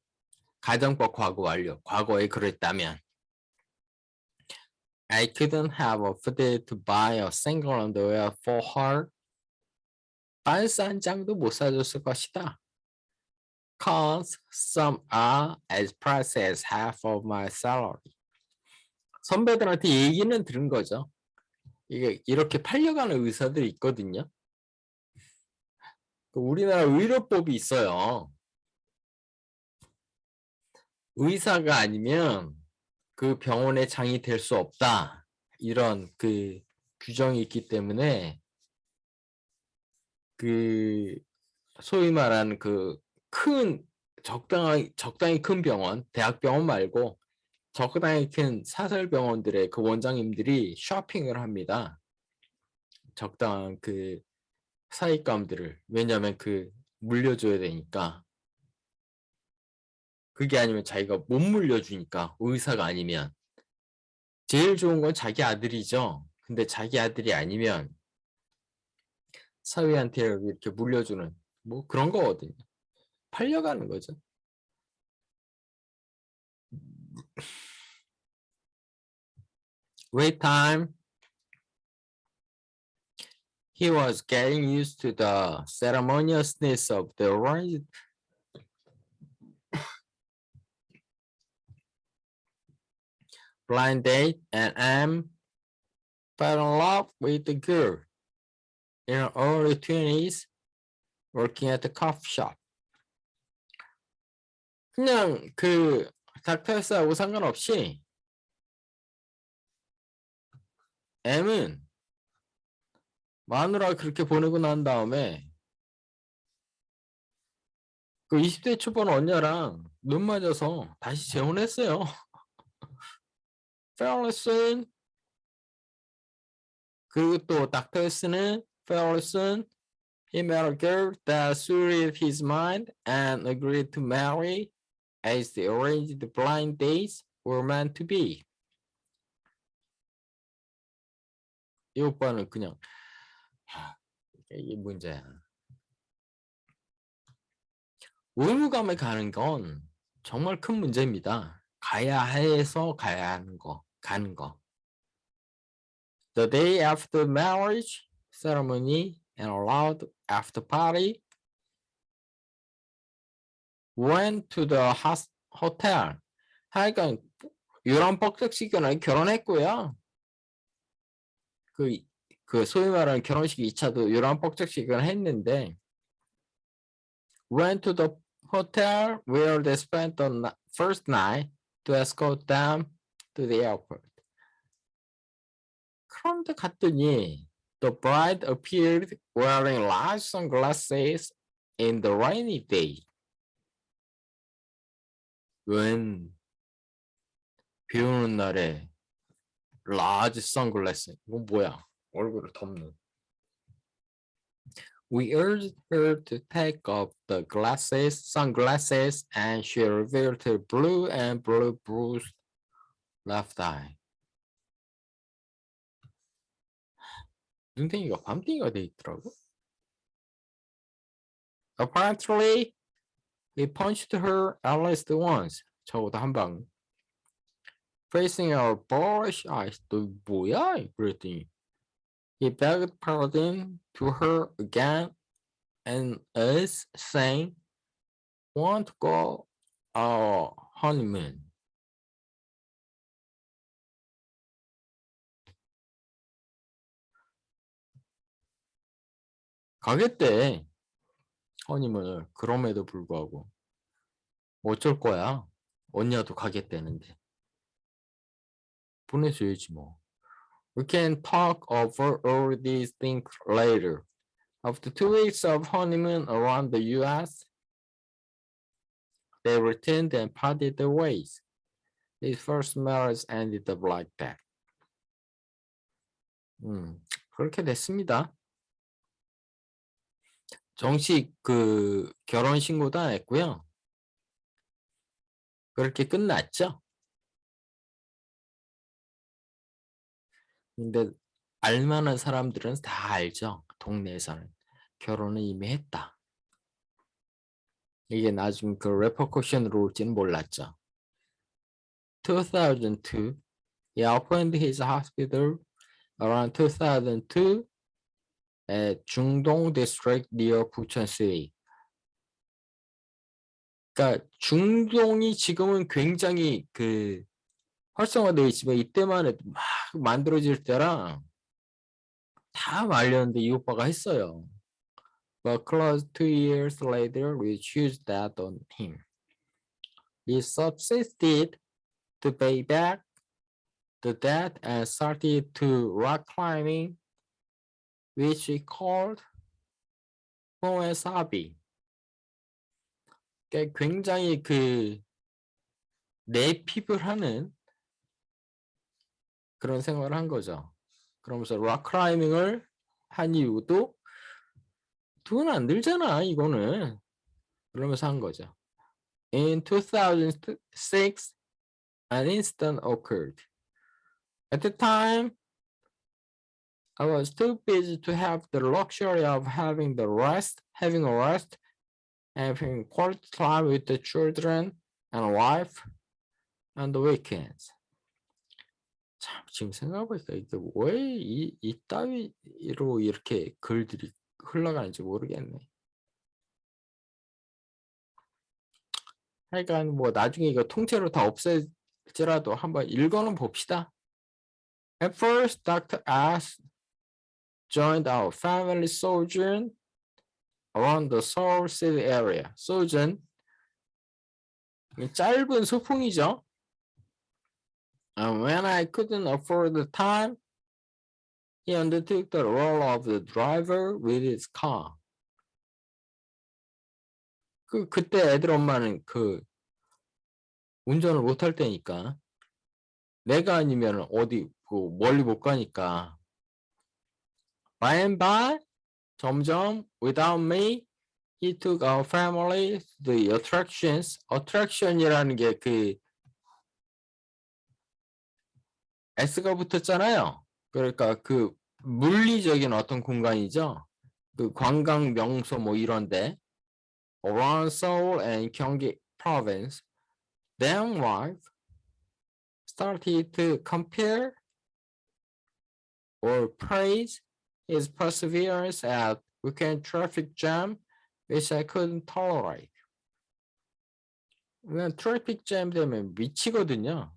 가정법 과거 완료, 과거에 그랬다면 I couldn't have afforded to buy a single underwear for her. 반스 한 장도 못 사줬을 것이다. Cause some are as pricey as half of my salary. 선배들한테 얘기는 들은 거죠. 이게 이렇게 팔려가는 의사들이 있거든요. 우리나라 의료법이 있어요. 의사가 아니면 그 병원의 장이 될 수 없다. 이런 그 규정이 있기 때문에 그 소위 말하는 그 큰 적당히 큰 병원, 대학병원 말고 적당히 큰 사설병원들의 그 원장님들이 쇼핑을 합니다. 적당한 그 사익감들을. 왜냐하면 그 물려줘야 되니까. 그게 아니면 자기가 못 물려주니까 의사가 아니면. 제일 좋은 건 자기 아들이죠. 근데 자기 아들이 아니면 사회한테 이렇게 물려주는 뭐 그런 거거든요. 팔려가는 거죠. Wait time. He was getting used to the ceremoniousness of the arranged blind date and M fell in love with the girl. In her early 20s, working at the coffee shop. 그냥 그 닥터스하고 상관없이 M은 마누라 그렇게 보내고 난 다음에 그 20대 초반 언녀랑 눈 맞아서 다시 재혼했어요. 페어리슨 그리고 또 닥터스는 페어리슨 he met a girl that suited his mind and agreed to marry as the arranged blind dates were meant to be. 이 오빠는 그냥 이게 문제야. 의무감에 가는 건 정말 큰 문제입니다. 가야 해서 가야 하는 거, 가는 거. The day after marriage ceremony and allowed after party went to the hotel. 하여간 유람 폭격식은 결혼했고요. 그 소위 말하는 결혼식 2차도 유람 폭격식을 했는데 went to the hotel where they spent the first night to escort them to the airport. 그런데 갔더니 the bride appeared wearing large sunglasses in the rainy day. 웬 비 오는 날에 large sunglasses. 이건 뭐야? 얼굴을 덮는. We urged her to take off the sunglasses, and she revealed her blue and blue bruised left eye. 눈탱이가 밤탱이가 돼 있더라고. Apparently, he punched her at least once. 적어도 한 방. Facing our boorish eyes. 너 뭐야? 그랬더니 he begged pardon to her again and us saying, want to go our honeymoon. 가겠대. 허니문을. 그럼에도 불구하고 어쩔 거야. 언니도 가겠다는데. 보내줘야지 뭐. We can talk over all these things later. After 2 weeks of honeymoon around the U.S., they returned and parted their ways. His first marriage ended up like that. 그렇게 됐습니다. 정식 그 결혼 신고도 안 했고요. 그렇게 끝났죠. 근데 알만한 사람들은 다 알죠. 동네에서는 결혼을 이미 했다. 이게 나중 그 레퍼커션으로 올지는 몰랐죠. 2002, he opened his hospital around 2002 at 중동 district near Bucheon City. 그러니까 중동이 지금은 굉장히 그 활성화되어 있지만 이때만 해도 막 만들어질 때랑 다 말렸는데 이 오빠가 했어요. But close 2 years later, we choose that on him. He subsisted to pay back the debt and started to rock climbing, which he called 호에사비. 굉장히 그 내핍을 하는 그런 생활을 한 거죠. 그러면서 락 클라이밍을 한 이유도 돈 안 들잖아 이거는. 그러면서 한 거죠. In 2006, an incident occurred. At the time, I was too busy to have the luxury of having a rest, having quality time with the children and wife on the weekends. 참 지금 생각해보니까 이게 왜 이따위로 이렇게 글들이 흘러가는지 모르겠네. 하여간 뭐 나중에 이거 통째로 다 없앨지라도 한번 읽어는 봅시다. At first, Dr. S joined our family sojourn around the Seoul City area. 소준 짧은 소풍이죠. And when I couldn't afford the time, he undertook the role of the driver with his car. 그때 애들 엄마는 운전을 못할 때니까 내가 아니면 어디 멀리 못 가니까 by and by 점점 without me he took our family to the attractions. attraction이라는 게 S가 붙었잖아요. 그러니까 물리적인 어떤 공간이죠. 관광 명소 이런데 around Seoul and Gyeonggi province. Then wife started to compare or praise his perseverance at weekend traffic jam, which I couldn't tolerate. 그냥 트래픽 잼 되면 미치거든요.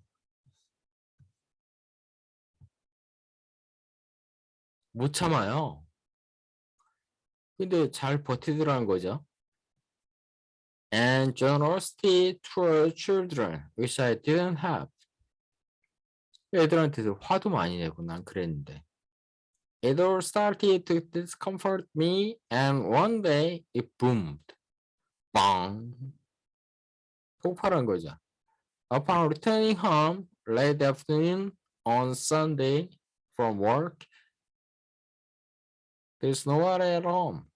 못 참아요. 근데 잘 버티더라는 거죠. And generosity toward children, which I didn't have. 애들한테도 화도 많이 내고 난 그랬는데. It all started to discomfort me, and one day it boomed. 빵. 폭발한 거죠. Upon returning home late afternoon on Sunday from work, there's no one at home,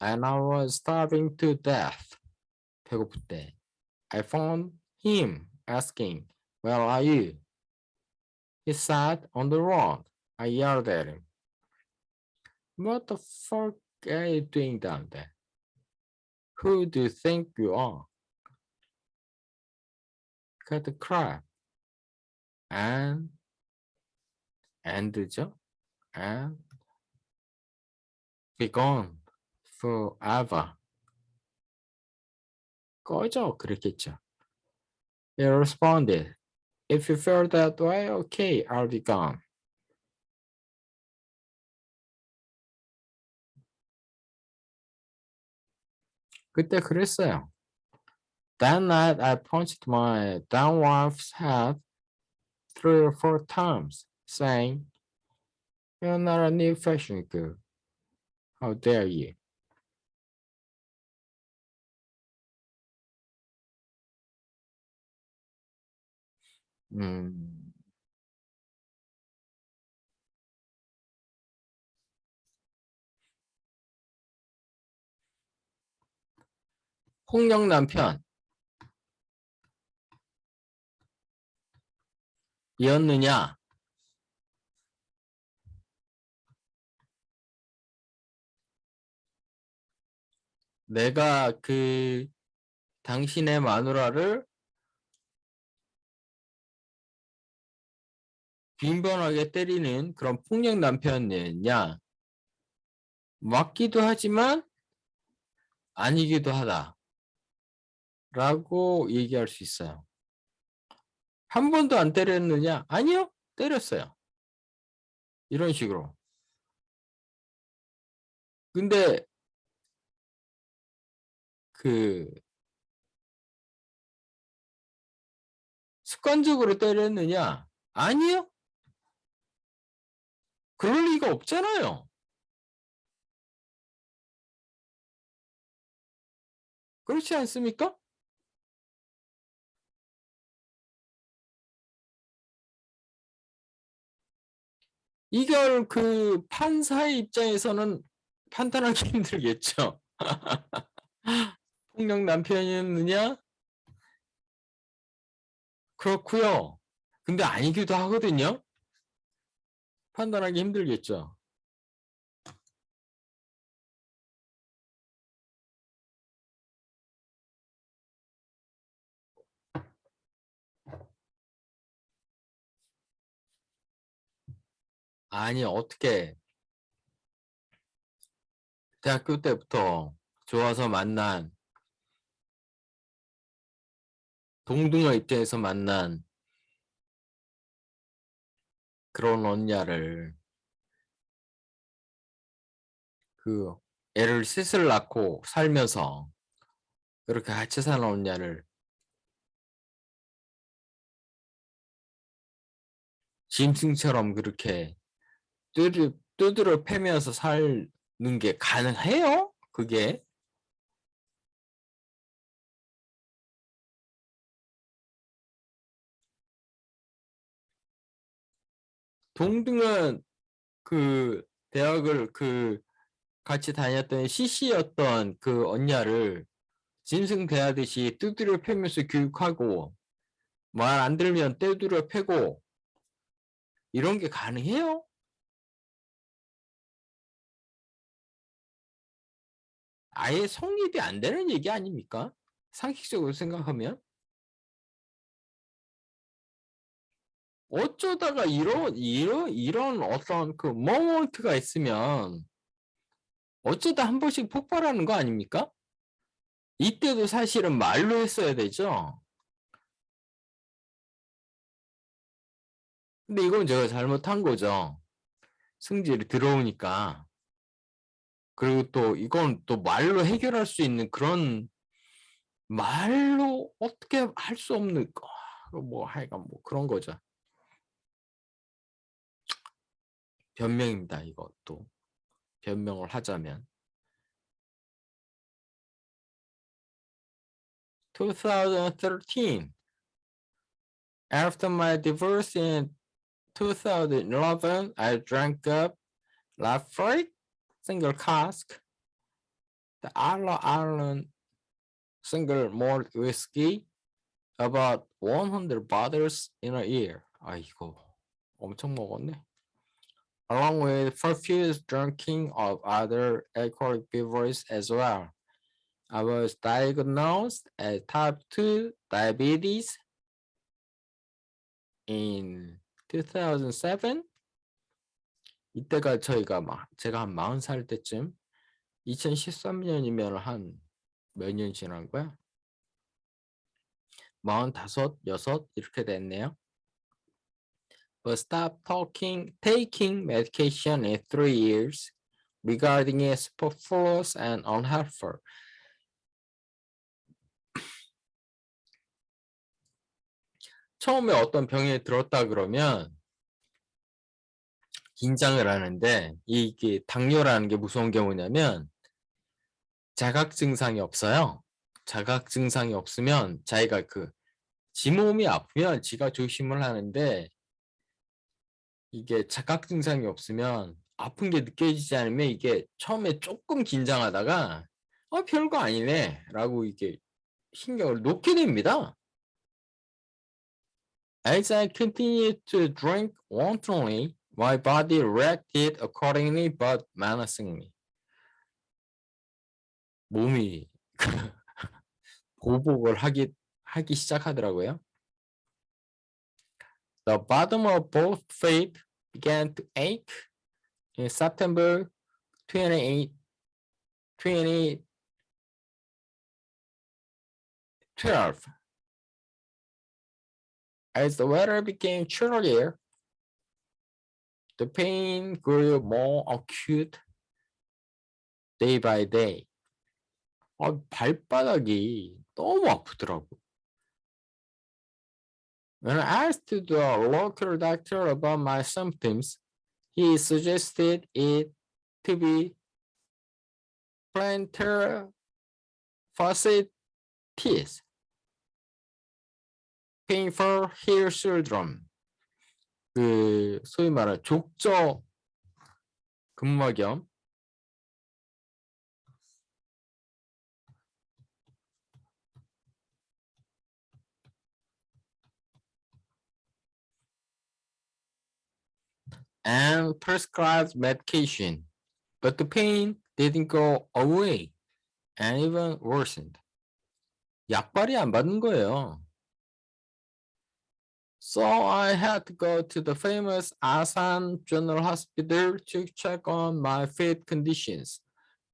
and I was starving to death. 배고플 때. I found him asking, "Where are you?" He sat on the road. I yelled at him. What the fuck are you doing down there? Who do you think you are? Cut the crap. and죠? And be gone forever. 꺼져 그랬겠죠. He responded, "If you feel that way, okay, I'll be gone." 그때 그랬어요. That night I punched my then wife's head 3 or 4 times, saying, "You're not a new fashion girl. How dare you?" 폭력 남편 이었느냐? 내가 당신의 마누라를 빈번하게 때리는 그런 폭력 남편이냐? 맞기도 하지만 아니기도 하다. 라고 얘기할 수 있어요. 한 번도 안 때렸느냐? 아니요, 때렸어요. 이런 식으로. 근데 습관적으로 때렸느냐? 아니요. 그럴 리가 없잖아요. 그렇지 않습니까? 이걸 판사의 입장에서는 판단하기 힘들겠죠. 폭력 남편이었느냐? 그렇고요. 근데 아니기도 하거든요. 판단하기 힘들겠죠. 아니, 어떻게 대학교 때부터 좋아서 만난 동등어 입장에서 만난 그런 언니를 애를 셋을 낳고 살면서 그렇게 같이 살아온 냐를 짐승처럼 그렇게 두드려 패면서 사는 게 가능해요? 그게? 동등은 그 대학을 같이 다녔던 CC였던 그 언니를 짐승 대하듯이 두드려 패면서 교육하고 말 안 들면 두드려 패고 이런 게 가능해요? 아예 성립이 안 되는 얘기 아닙니까? 상식적으로 생각하면 어쩌다가 이런 어떤 그 모먼트가 있으면 어쩌다 한 번씩 폭발하는 거 아닙니까? 이때도 사실은 말로 했어야 되죠. 근데 이건 제가 잘못한 거죠. 승질이 들어오니까. 그리고 또 이건 또 말로 해결할 수 있는 그런 말로 어떻게 할 수 없는 뭐 하여간 뭐 그런 거죠. 변명입니다. 이것도 변명을 하자면 2013 after my divorce in 2011 I drank up Lafroig single cask the Island single malt whiskey about 100 bottles in a year. 아 이거 엄청 먹었네. Along with profuse drinking of other alcoholic beverages as well. I was diagnosed as type 2 diabetes in 2007. 이때가 제가 한 40살 때쯤 2013년이면 한 몇 년 지난 거야? 45, 6 이렇게 됐네요. But stopped taking medication in 3 years regarding its superfluous and unhelpful. 처음에 어떤 병에 들었다 그러면 긴장을 하는데 이게 당뇨라는 게 무서운 게 뭐냐면 자각 증상이 없어요. 자각 증상이 없으면 자기가 지 몸이 아프면 지가 조심을 하는데 이게 자각 증상이 없으면 아픈 게 느껴지지 않으면 이게 처음에 조금 긴장하다가 별거 아니네 라고 이게 신경을 놓게 됩니다. As I continued to drink wantonly, my body reacted accordingly but menacingly. 몸이 보복을 하기 시작하더라고요. The bottom of both feet began to ache in September 28, 2012. As the weather became chillier, the pain grew more acute day by day. 발바닥이 너무 아프더라고. When I asked the local doctor about my symptoms, he suggested it to be plantar fasciitis, painful heel syndrome. 소위 말하는 족저 근막염. And prescribed medication, but the pain didn't go away and even worsened. 약발이 안 받는 거예요. So I had to go to the famous Asan General Hospital to check on my feet conditions.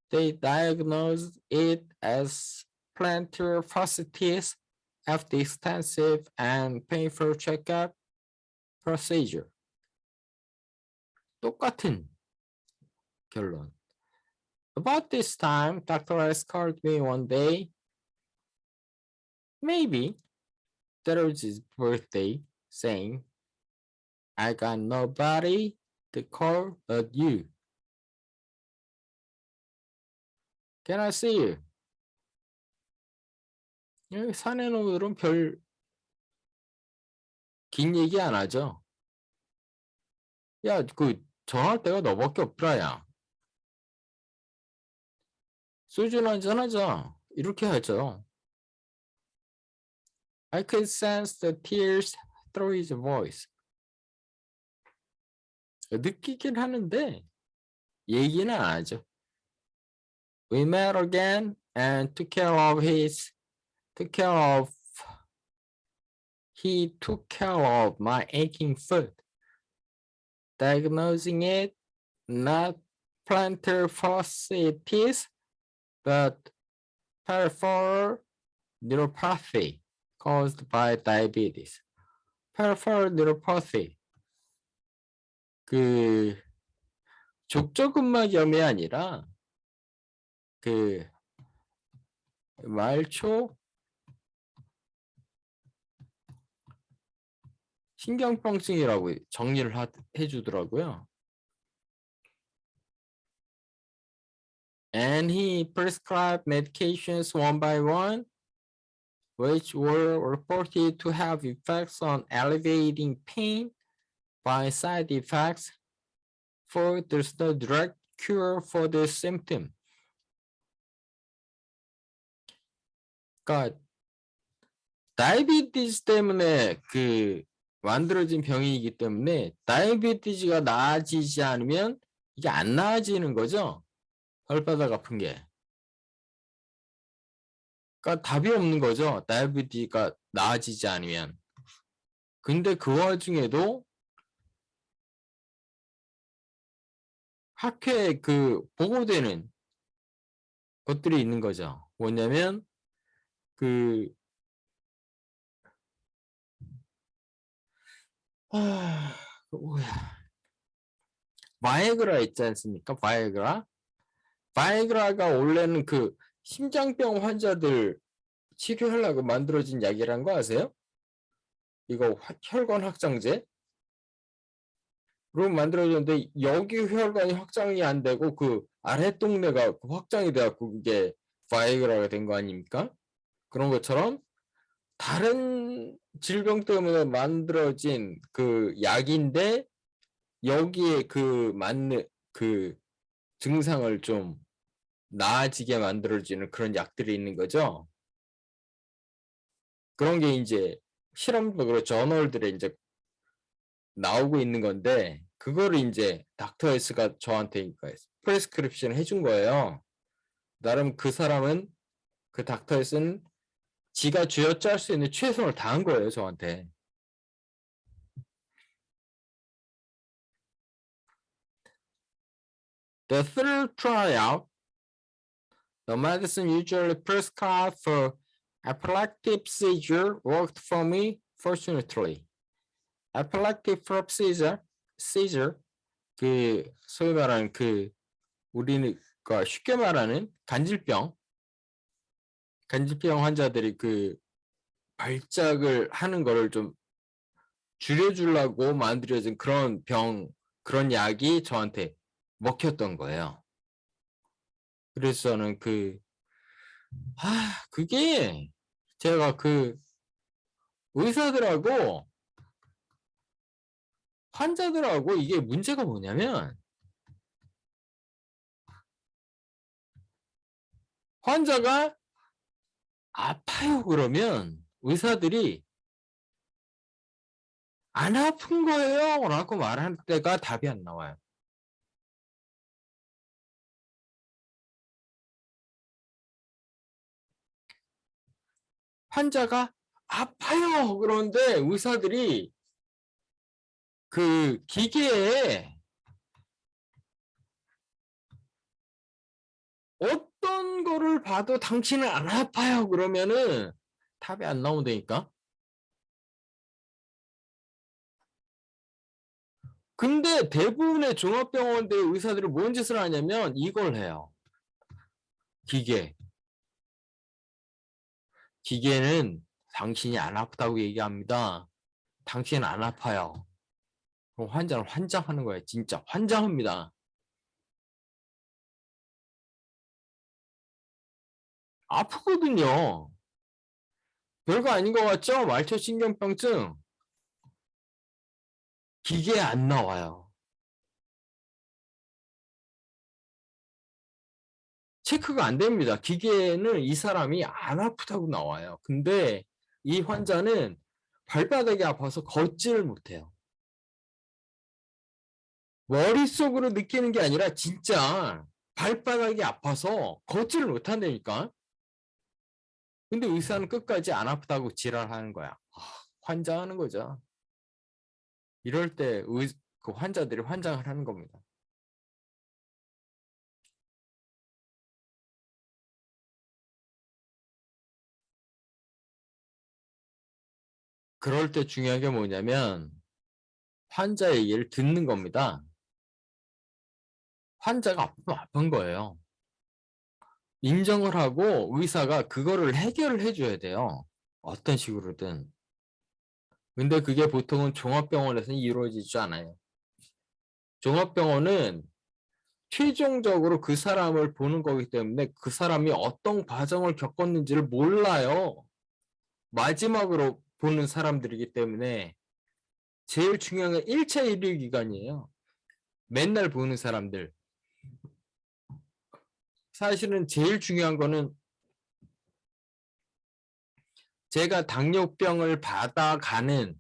They diagnosed it as plantar fasciitis after extensive and painful checkup procedure. 똑같은 결론. About this time, Dr. S called me one day. Maybe that was his birthday, saying, I got nobody to call but you. Can I see you? 여기 사내놈들은 별 긴 얘기 안 하죠. 야, 그 전화할 때가 너밖에 없더라, 야. 소주나 한잔 하자. 이렇게 하죠. I could sense the tears through his voice. 느끼긴 하는데 얘기는 안 하죠. We met again and he took care of my aching foot, diagnosing it not plantar fasciitis, but peripheral neuropathy caused by diabetes. peripheral neuropathy. 그 족저근막염이 아니라 그 말초 신경병증이라고 정리를 해주더라고요. And he prescribed medications one by one, which were reported to have effects on alleviating pain by side effects, for there's no direct cure for the symptom. 그러니까 다이비티스 때문에 그 만들어진 병이기 때문에 다이비티스가 나아지지 않으면 이게 안 나아지는 거죠. 혓바닥 아픈 게. 그러니까 답이 없는 거죠. 다이비티스가 나아지지 않으면. 근데 그 와중에도 학회에 그 보고되는 것들이 있는 거죠. 뭐냐면 그 뭐야, 바이그라 있지 않습니까? 바이그라가 원래는 그 심장병 환자들 치료하려고 만들어진 약이란 거 아세요? 이거 혈관 확장제 로 만들어졌는데 여기 혈관이 확장이 안 되고 그 아랫동네가 확장이 돼갖고 그게 바이그라가 된 거 아닙니까? 그런 것처럼 다른 질병 때문에 만들어진 그 약인데 여기에 그 맞는 그 증상을 좀 나아지게 만들어지는 그런 약들이 있는 거죠. 그런 게 이제 실험적으로 저널들에 이제 나오고 있는 건데 그거를 이제 닥터 S가 저한테 프레스크립션 해준 거예요. 나름 그 사람은 그 닥터 S는 지가 쥐어짤 수 있는 최선을 다한 거예요, 저한테. The third trial, the medicine usually prescribed for epileptic seizure worked for me, fortunately. epileptic seizure, 그 소위 말하는 그 우리는 쉽게 말하는 간질병 환자들이 그 발작을 하는 거를 좀 줄여주려고 만들어진 그런 그런 약이 저한테 먹혔던 거예요. 그래서 저는 그게 제가 그 의사들하고 환자들하고 이게 문제가 뭐냐면 환자가 아파요 그러면 의사들이 안 아픈 거예요 라고 말할 때가 답이 안 나와요. 환자가 아파요 그런데 의사들이 그 기계에 어떤 거를 봐도 당신은 안 아파요 그러면은 답이 안 나온다니까. 근데 대부분의 종합병원들 의사들이 뭔 짓을 하냐면 이걸 해요. 기계. 기계는 당신이 안 아프다고 얘기합니다. 당신은 안 아파요. 그럼 환자는 환장하는 거예요. 진짜 환장합니다. 아프거든요. 별거 아닌 것 같죠? 말초신경병증. 기계에 안 나와요. 체크가 안 됩니다. 기계에는 이 사람이 안 아프다고 나와요. 근데 이 환자는 발바닥이 아파서 걷지를 못해요. 머릿속으로 느끼는 게 아니라 진짜 발바닥이 아파서 걷지를 못한다니까. 근데 의사는 끝까지 안 아프다고 지랄하는 거야. 환장하는 거죠. 이럴 때 그 환자들이 환장을 하는 겁니다. 그럴 때 중요한 게 뭐냐면 환자의 얘기를 듣는 겁니다. 환자가 아프면 아픈 거예요. 인정을 하고 의사가 그거를 해결을 해줘야 돼요. 어떤 식으로든. 근데 그게 보통은 종합병원에서는 이루어지지 않아요. 종합병원은 최종적으로 그 사람을 보는 거기 때문에 그 사람이 어떤 과정을 겪었는지를 몰라요. 마지막으로 보는 사람들이기 때문에 제일 중요한 건 1차 의료기관이에요. 맨날 보는 사람들. 사실은 제일 중요한 거는 제가 당뇨병을 받아갔던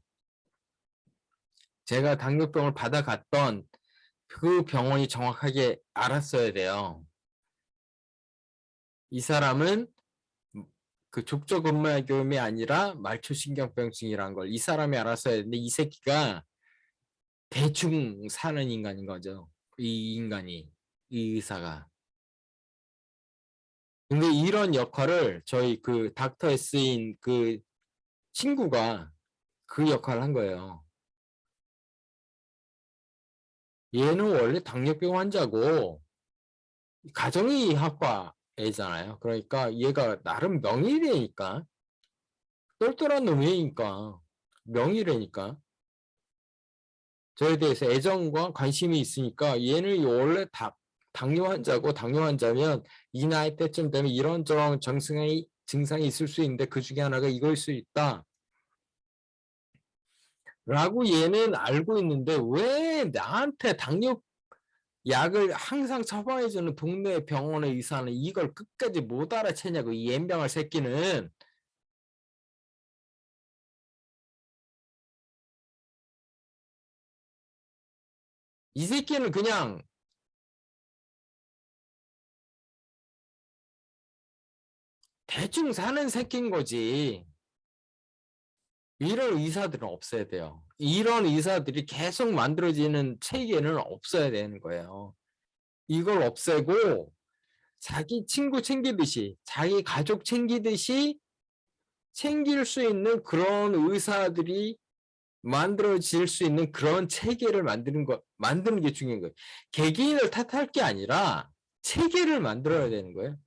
그 병원이 정확하게 알았어야 돼요. 이 사람은 그 족저근막염이 아니라 말초신경병증이란 걸 이 사람이 알았어야 되는데 이 새끼가 대충 사는 인간인 거죠. 이 인간이, 이 의사가. 근데 이런 역할을 저희 그 닥터 S인 그 친구가 그 역할을 한 거예요. 얘는 원래 당뇨병 환자고 가정의학과 애잖아요. 그러니까 얘가 나름 명의래니까 똘똘한 놈이니까 명의래니까 저에 대해서 애정과 관심이 있으니까 얘는 원래 당뇨 환자고 당뇨 환자면 이 나이 때쯤 되면 이런저런 증상이 있을 수 있는데 그 중에 하나가 이거일 수 있다. 라고 얘는 알고 있는데 왜 나한테 당뇨 약을 항상 처방해주는 동네 병원의 의사는 이걸 끝까지 못 알아채냐고 이 옌병할 새끼는. 이 새끼는 그냥 대충 사는 새끼인 거지. 이런 의사들은 없어야 돼요. 이런 의사들이 계속 만들어지는 체계는 없어야 되는 거예요. 이걸 없애고 자기 친구 챙기듯이 자기 가족 챙기듯이 챙길 수 있는 그런 의사들이 만들어질 수 있는 그런 체계를 만드는 게 중요한 거예요. 개개인을 탓할 게 아니라 체계를 만들어야 되는 거예요.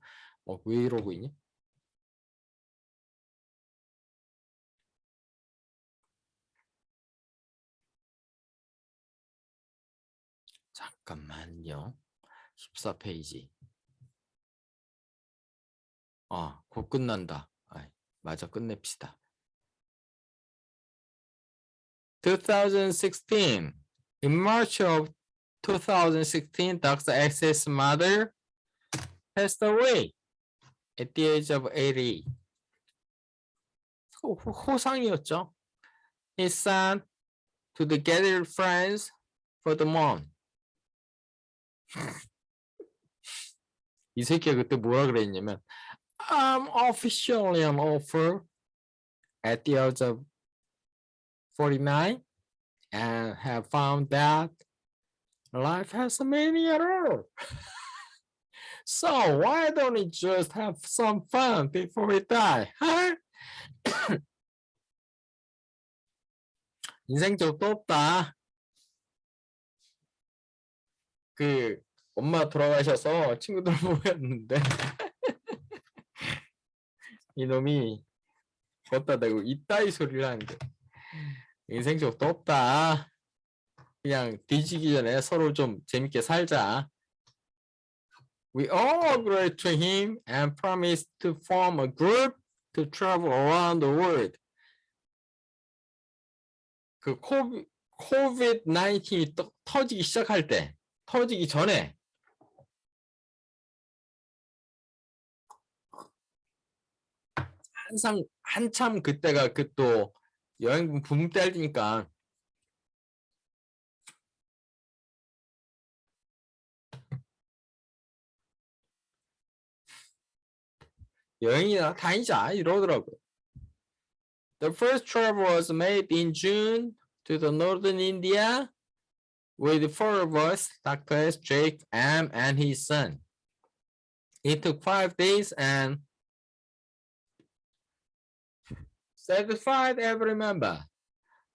왜 이러고 있냐? 잠깐만요. 14페이지. 곧 끝난다. 맞아, 끝냅시다. 2016. In March of 2016, Dr. X's mother passed away at the age of 80. 호상이었죠. His son to the gathered friends for the month. 이 새끼가 그때 뭐라 그랬냐면 I'm officially on offer at the age of 49 and have found that life has many errors. So why don't we just have some fun before we die? Huh? 인생 적도 없다. 그 엄마 돌아가셔서 친구들 모였는데 이놈이 걷다 대고 이따위 소리를 하는 게 인생 적도 없다. 그냥 뒤지기 전에 서로 좀 재밌게 살자. We all agreed to him and promised to form a group to travel around the world. 그 COVID-19이 터지기 시작할 때, 터지기 전에 한참 그때가 그 또 여행 붐 때리니까 여행이나 다니자 이러더라고요. The first travel was made in June to the northern India with four of us, Dr. S, Jake, M, and his son. It took 5 days and satisfied every member.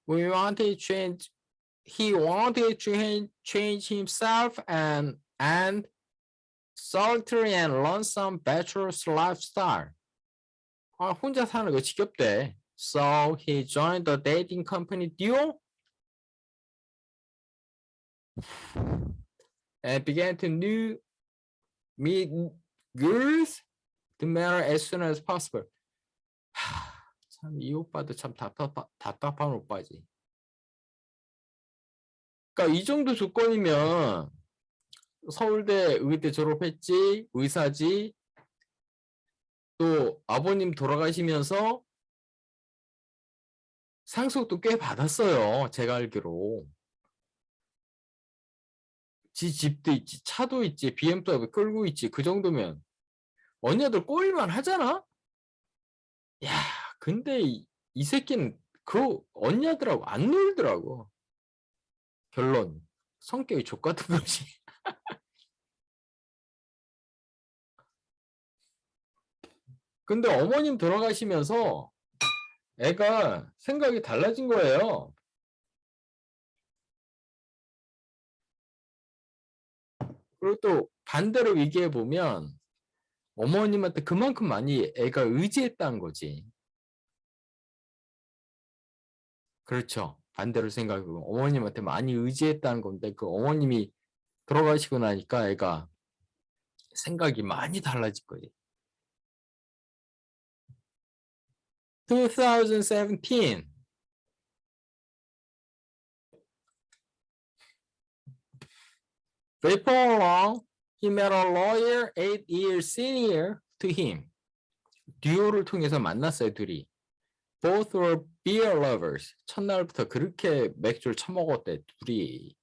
We wanted to change. He wanted to change himself and solitary and lonesome bachelor's lifestyle. 혼자 사는 거 지겹대. So he joined the dating company Duo and began to meet girls to marry as soon as possible. 참 이 오빠도 참 답답한 오빠지. 그러니까 이 정도 조건이면 서울대 의대 졸업했지, 의사지, 또 아버님 돌아가시면서 상속도 꽤 받았어요. 제가 알기로. 지 집도 있지, 차도 있지, BMW 끌고 있지. 그 정도면 언니들 꼬일만 하잖아? 야, 근데 이 새끼는 그 언니들하고 안 놀더라고. 결론, 성격이 족같은 거지. 근데 어머님 돌아가시면서 애가 생각이 달라진 거예요. 그리고 또 반대로 얘기해 보면 어머님한테 그만큼 많이 애가 의지했다는 거지. 그렇죠. 반대로 생각해보면 어머님한테 많이 의지했다는 건데 그 어머님이 돌아가시고 나니까 애가 생각이 많이 달라질 거지. 2017. Before long, he met a lawyer 8 years senior to him. 듀오를 통해서 만났어요, 둘이. Both were beer lovers. 첫날부터 그렇게 맥주를 처먹었대, 둘이.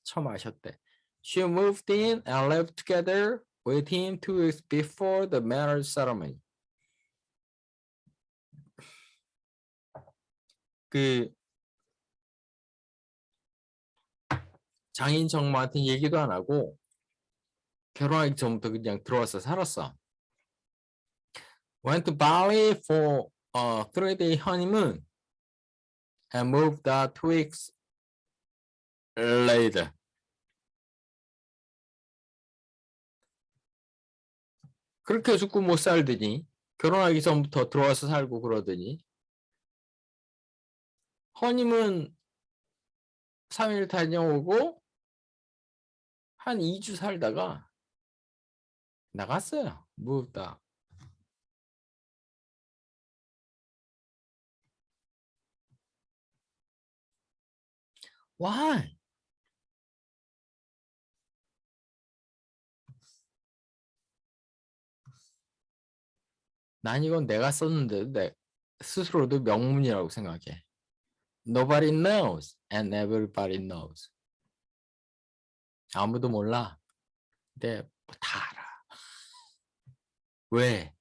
처마셨대. She moved in and lived together with him 2 weeks before the marriage ceremony. 그 장인 정모한테 얘기도 안 하고 결혼하기 전부터 그냥 들어와서 살았어. Went to Bali for a 3-day honeymoon and moved out 2 weeks later. 그렇게 죽고 못 살더니 결혼하기 전부터 들어와서 살고 그러더니 허니문 3일 다녀오고 한 2주 살다가 나갔어요. moved out. Why? 난 이건 내가 썼는데 내 스스로도 명문이라고 생각해. Nobody knows and everybody knows. 아무도 몰라. 근데 다 알아. 왜?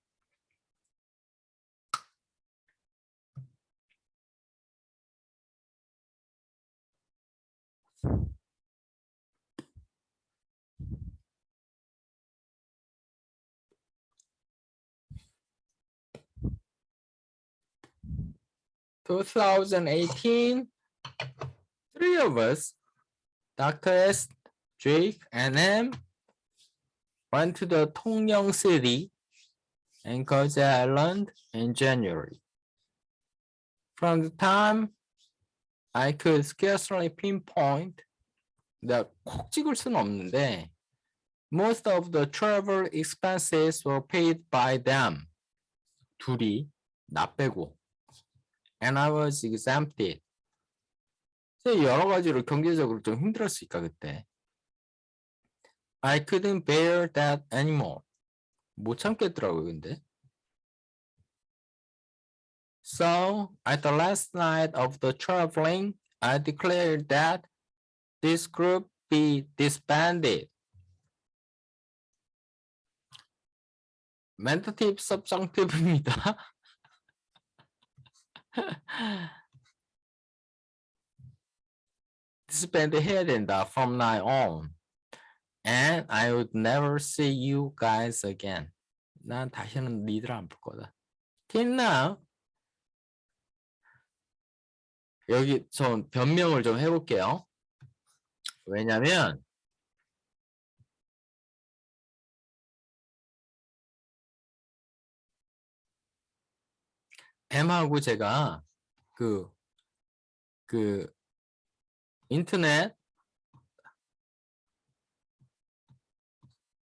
(2018) 3 of us, Dr. S, Jake, and M went to the Tongyang City Anchorage Island in January. From the time I could scarcely pinpoint, 내가 콕 찍을 수는 없는데 most of the travel expenses were paid by them. 둘이 나 빼고. And I was exempted. 여러 가지로 경제적으로 좀 힘들었으니까 그때. I couldn't bear that anymore. 못 참겠더라고요, 근데. So, at the last night of the traveling, I declared that this group be disbanded. 멘트 팁 subjunctive입니다. disband 해야 된다, from now on. And I would never see you guys again. 난 다시는 니들 안 볼 거다. Till now. 여기 전 변명을 좀 해볼게요. 왜냐면 M하고 제가 그 인터넷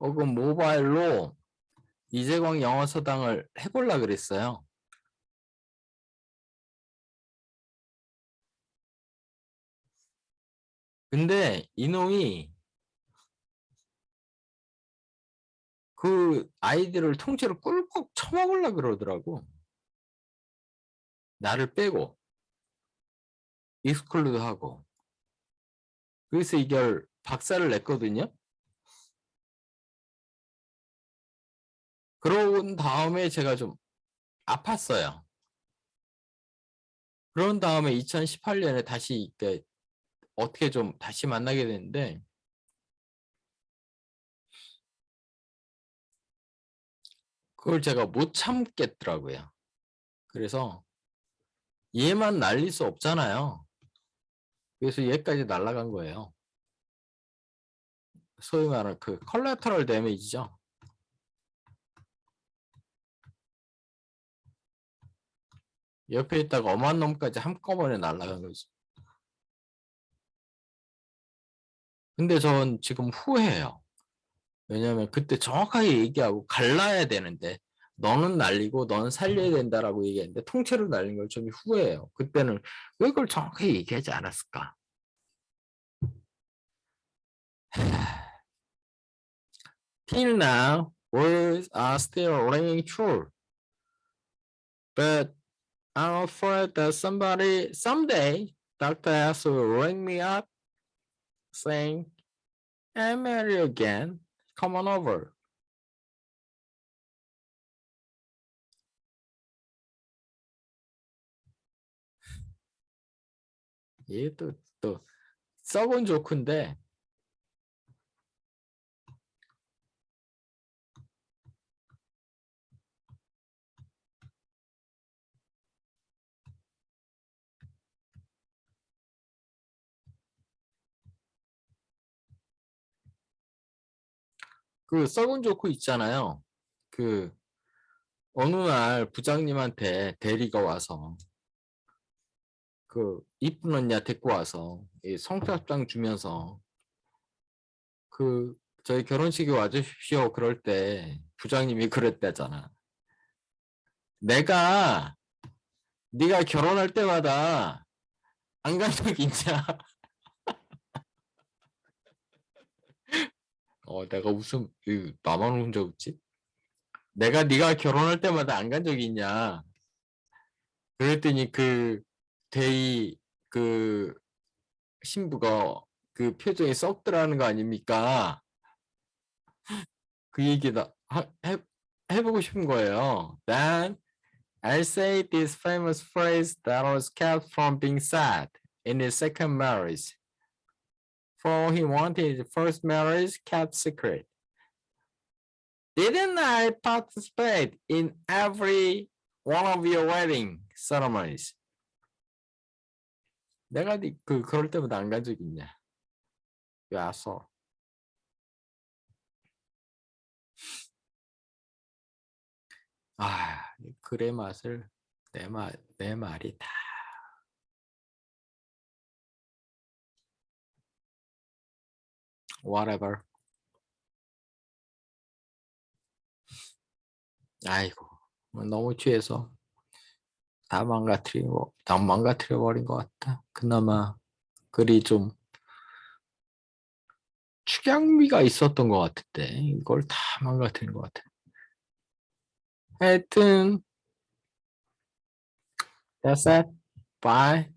혹은 모바일로 이재광 영어서당을 해보려고 그랬어요. 근데 이놈이 그 아이디를 통째로 꿀꺽 쳐먹으려고 그러더라고. 나를 빼고 익스클루드 하고. 그래서 이걸 박살을 냈거든요. 그런 다음에 제가 좀 아팠어요. 그런 다음에 2018년에 다시 이때 어떻게 좀 다시 만나게 됐는데 그걸 제가 못 참겠더라고요. 그래서 얘만 날릴 수 없잖아요. 그래서 얘까지 날아간 거예요. 소위 말하는 그 컬래터럴 데미지죠. 옆에 있다가 엄한 놈까지 한꺼번에 날아간 거지. 근데 전 지금 후회해요. 왜냐하면 그때 정확하게 얘기하고 갈라야 되는데 너는 날리고 너는 살려야 된다라고 얘기했는데 통째로 날린 걸 좀 후회해요. 그때는 왜 그걸 정확하게 얘기하지 않았을까? Till now, words are still ringing true. But I'm afraid that someday, Dr. S will ring me up saying, I'm Mary again. Come on over. 이게 또 썩은 조크인데 그 썩은 조크 있잖아요. 그 어느 날 부장님한테 대리가 와서 그 이쁜 언니야 데리고 와서 이 성탑장 주면서 그 저희 결혼식에 와주십시오 그럴 때 부장님이 그랬대잖아. 내가 네가 결혼할 때마다 안 간 적 있냐? 내가 웃음 나만 웃은 적 없지? 내가 네가 결혼할 때마다 안 간 적 있냐? 그랬더니 그 대의 그 신부가 그 표정이 썩더라는 거 아닙니까? 그 얘기 해보고 싶은 거예요. Then I'll say this famous phrase that was kept from being said in his second marriage. For he wanted his first marriage kept secret. Didn't I participate in every one of your wedding ceremonies? 내가 그럴 때마다 안 간 적 있냐? 야서. 이 글의 맛을 내 말이 다. whatever. 아이고, 너무 취해서 다 망가뜨려 버린 것 같다. 그나마 글이 좀 축약미가 있었던 것 같은데 이걸 다 망가뜨린 것 같아. 하여튼 that's it. Bye.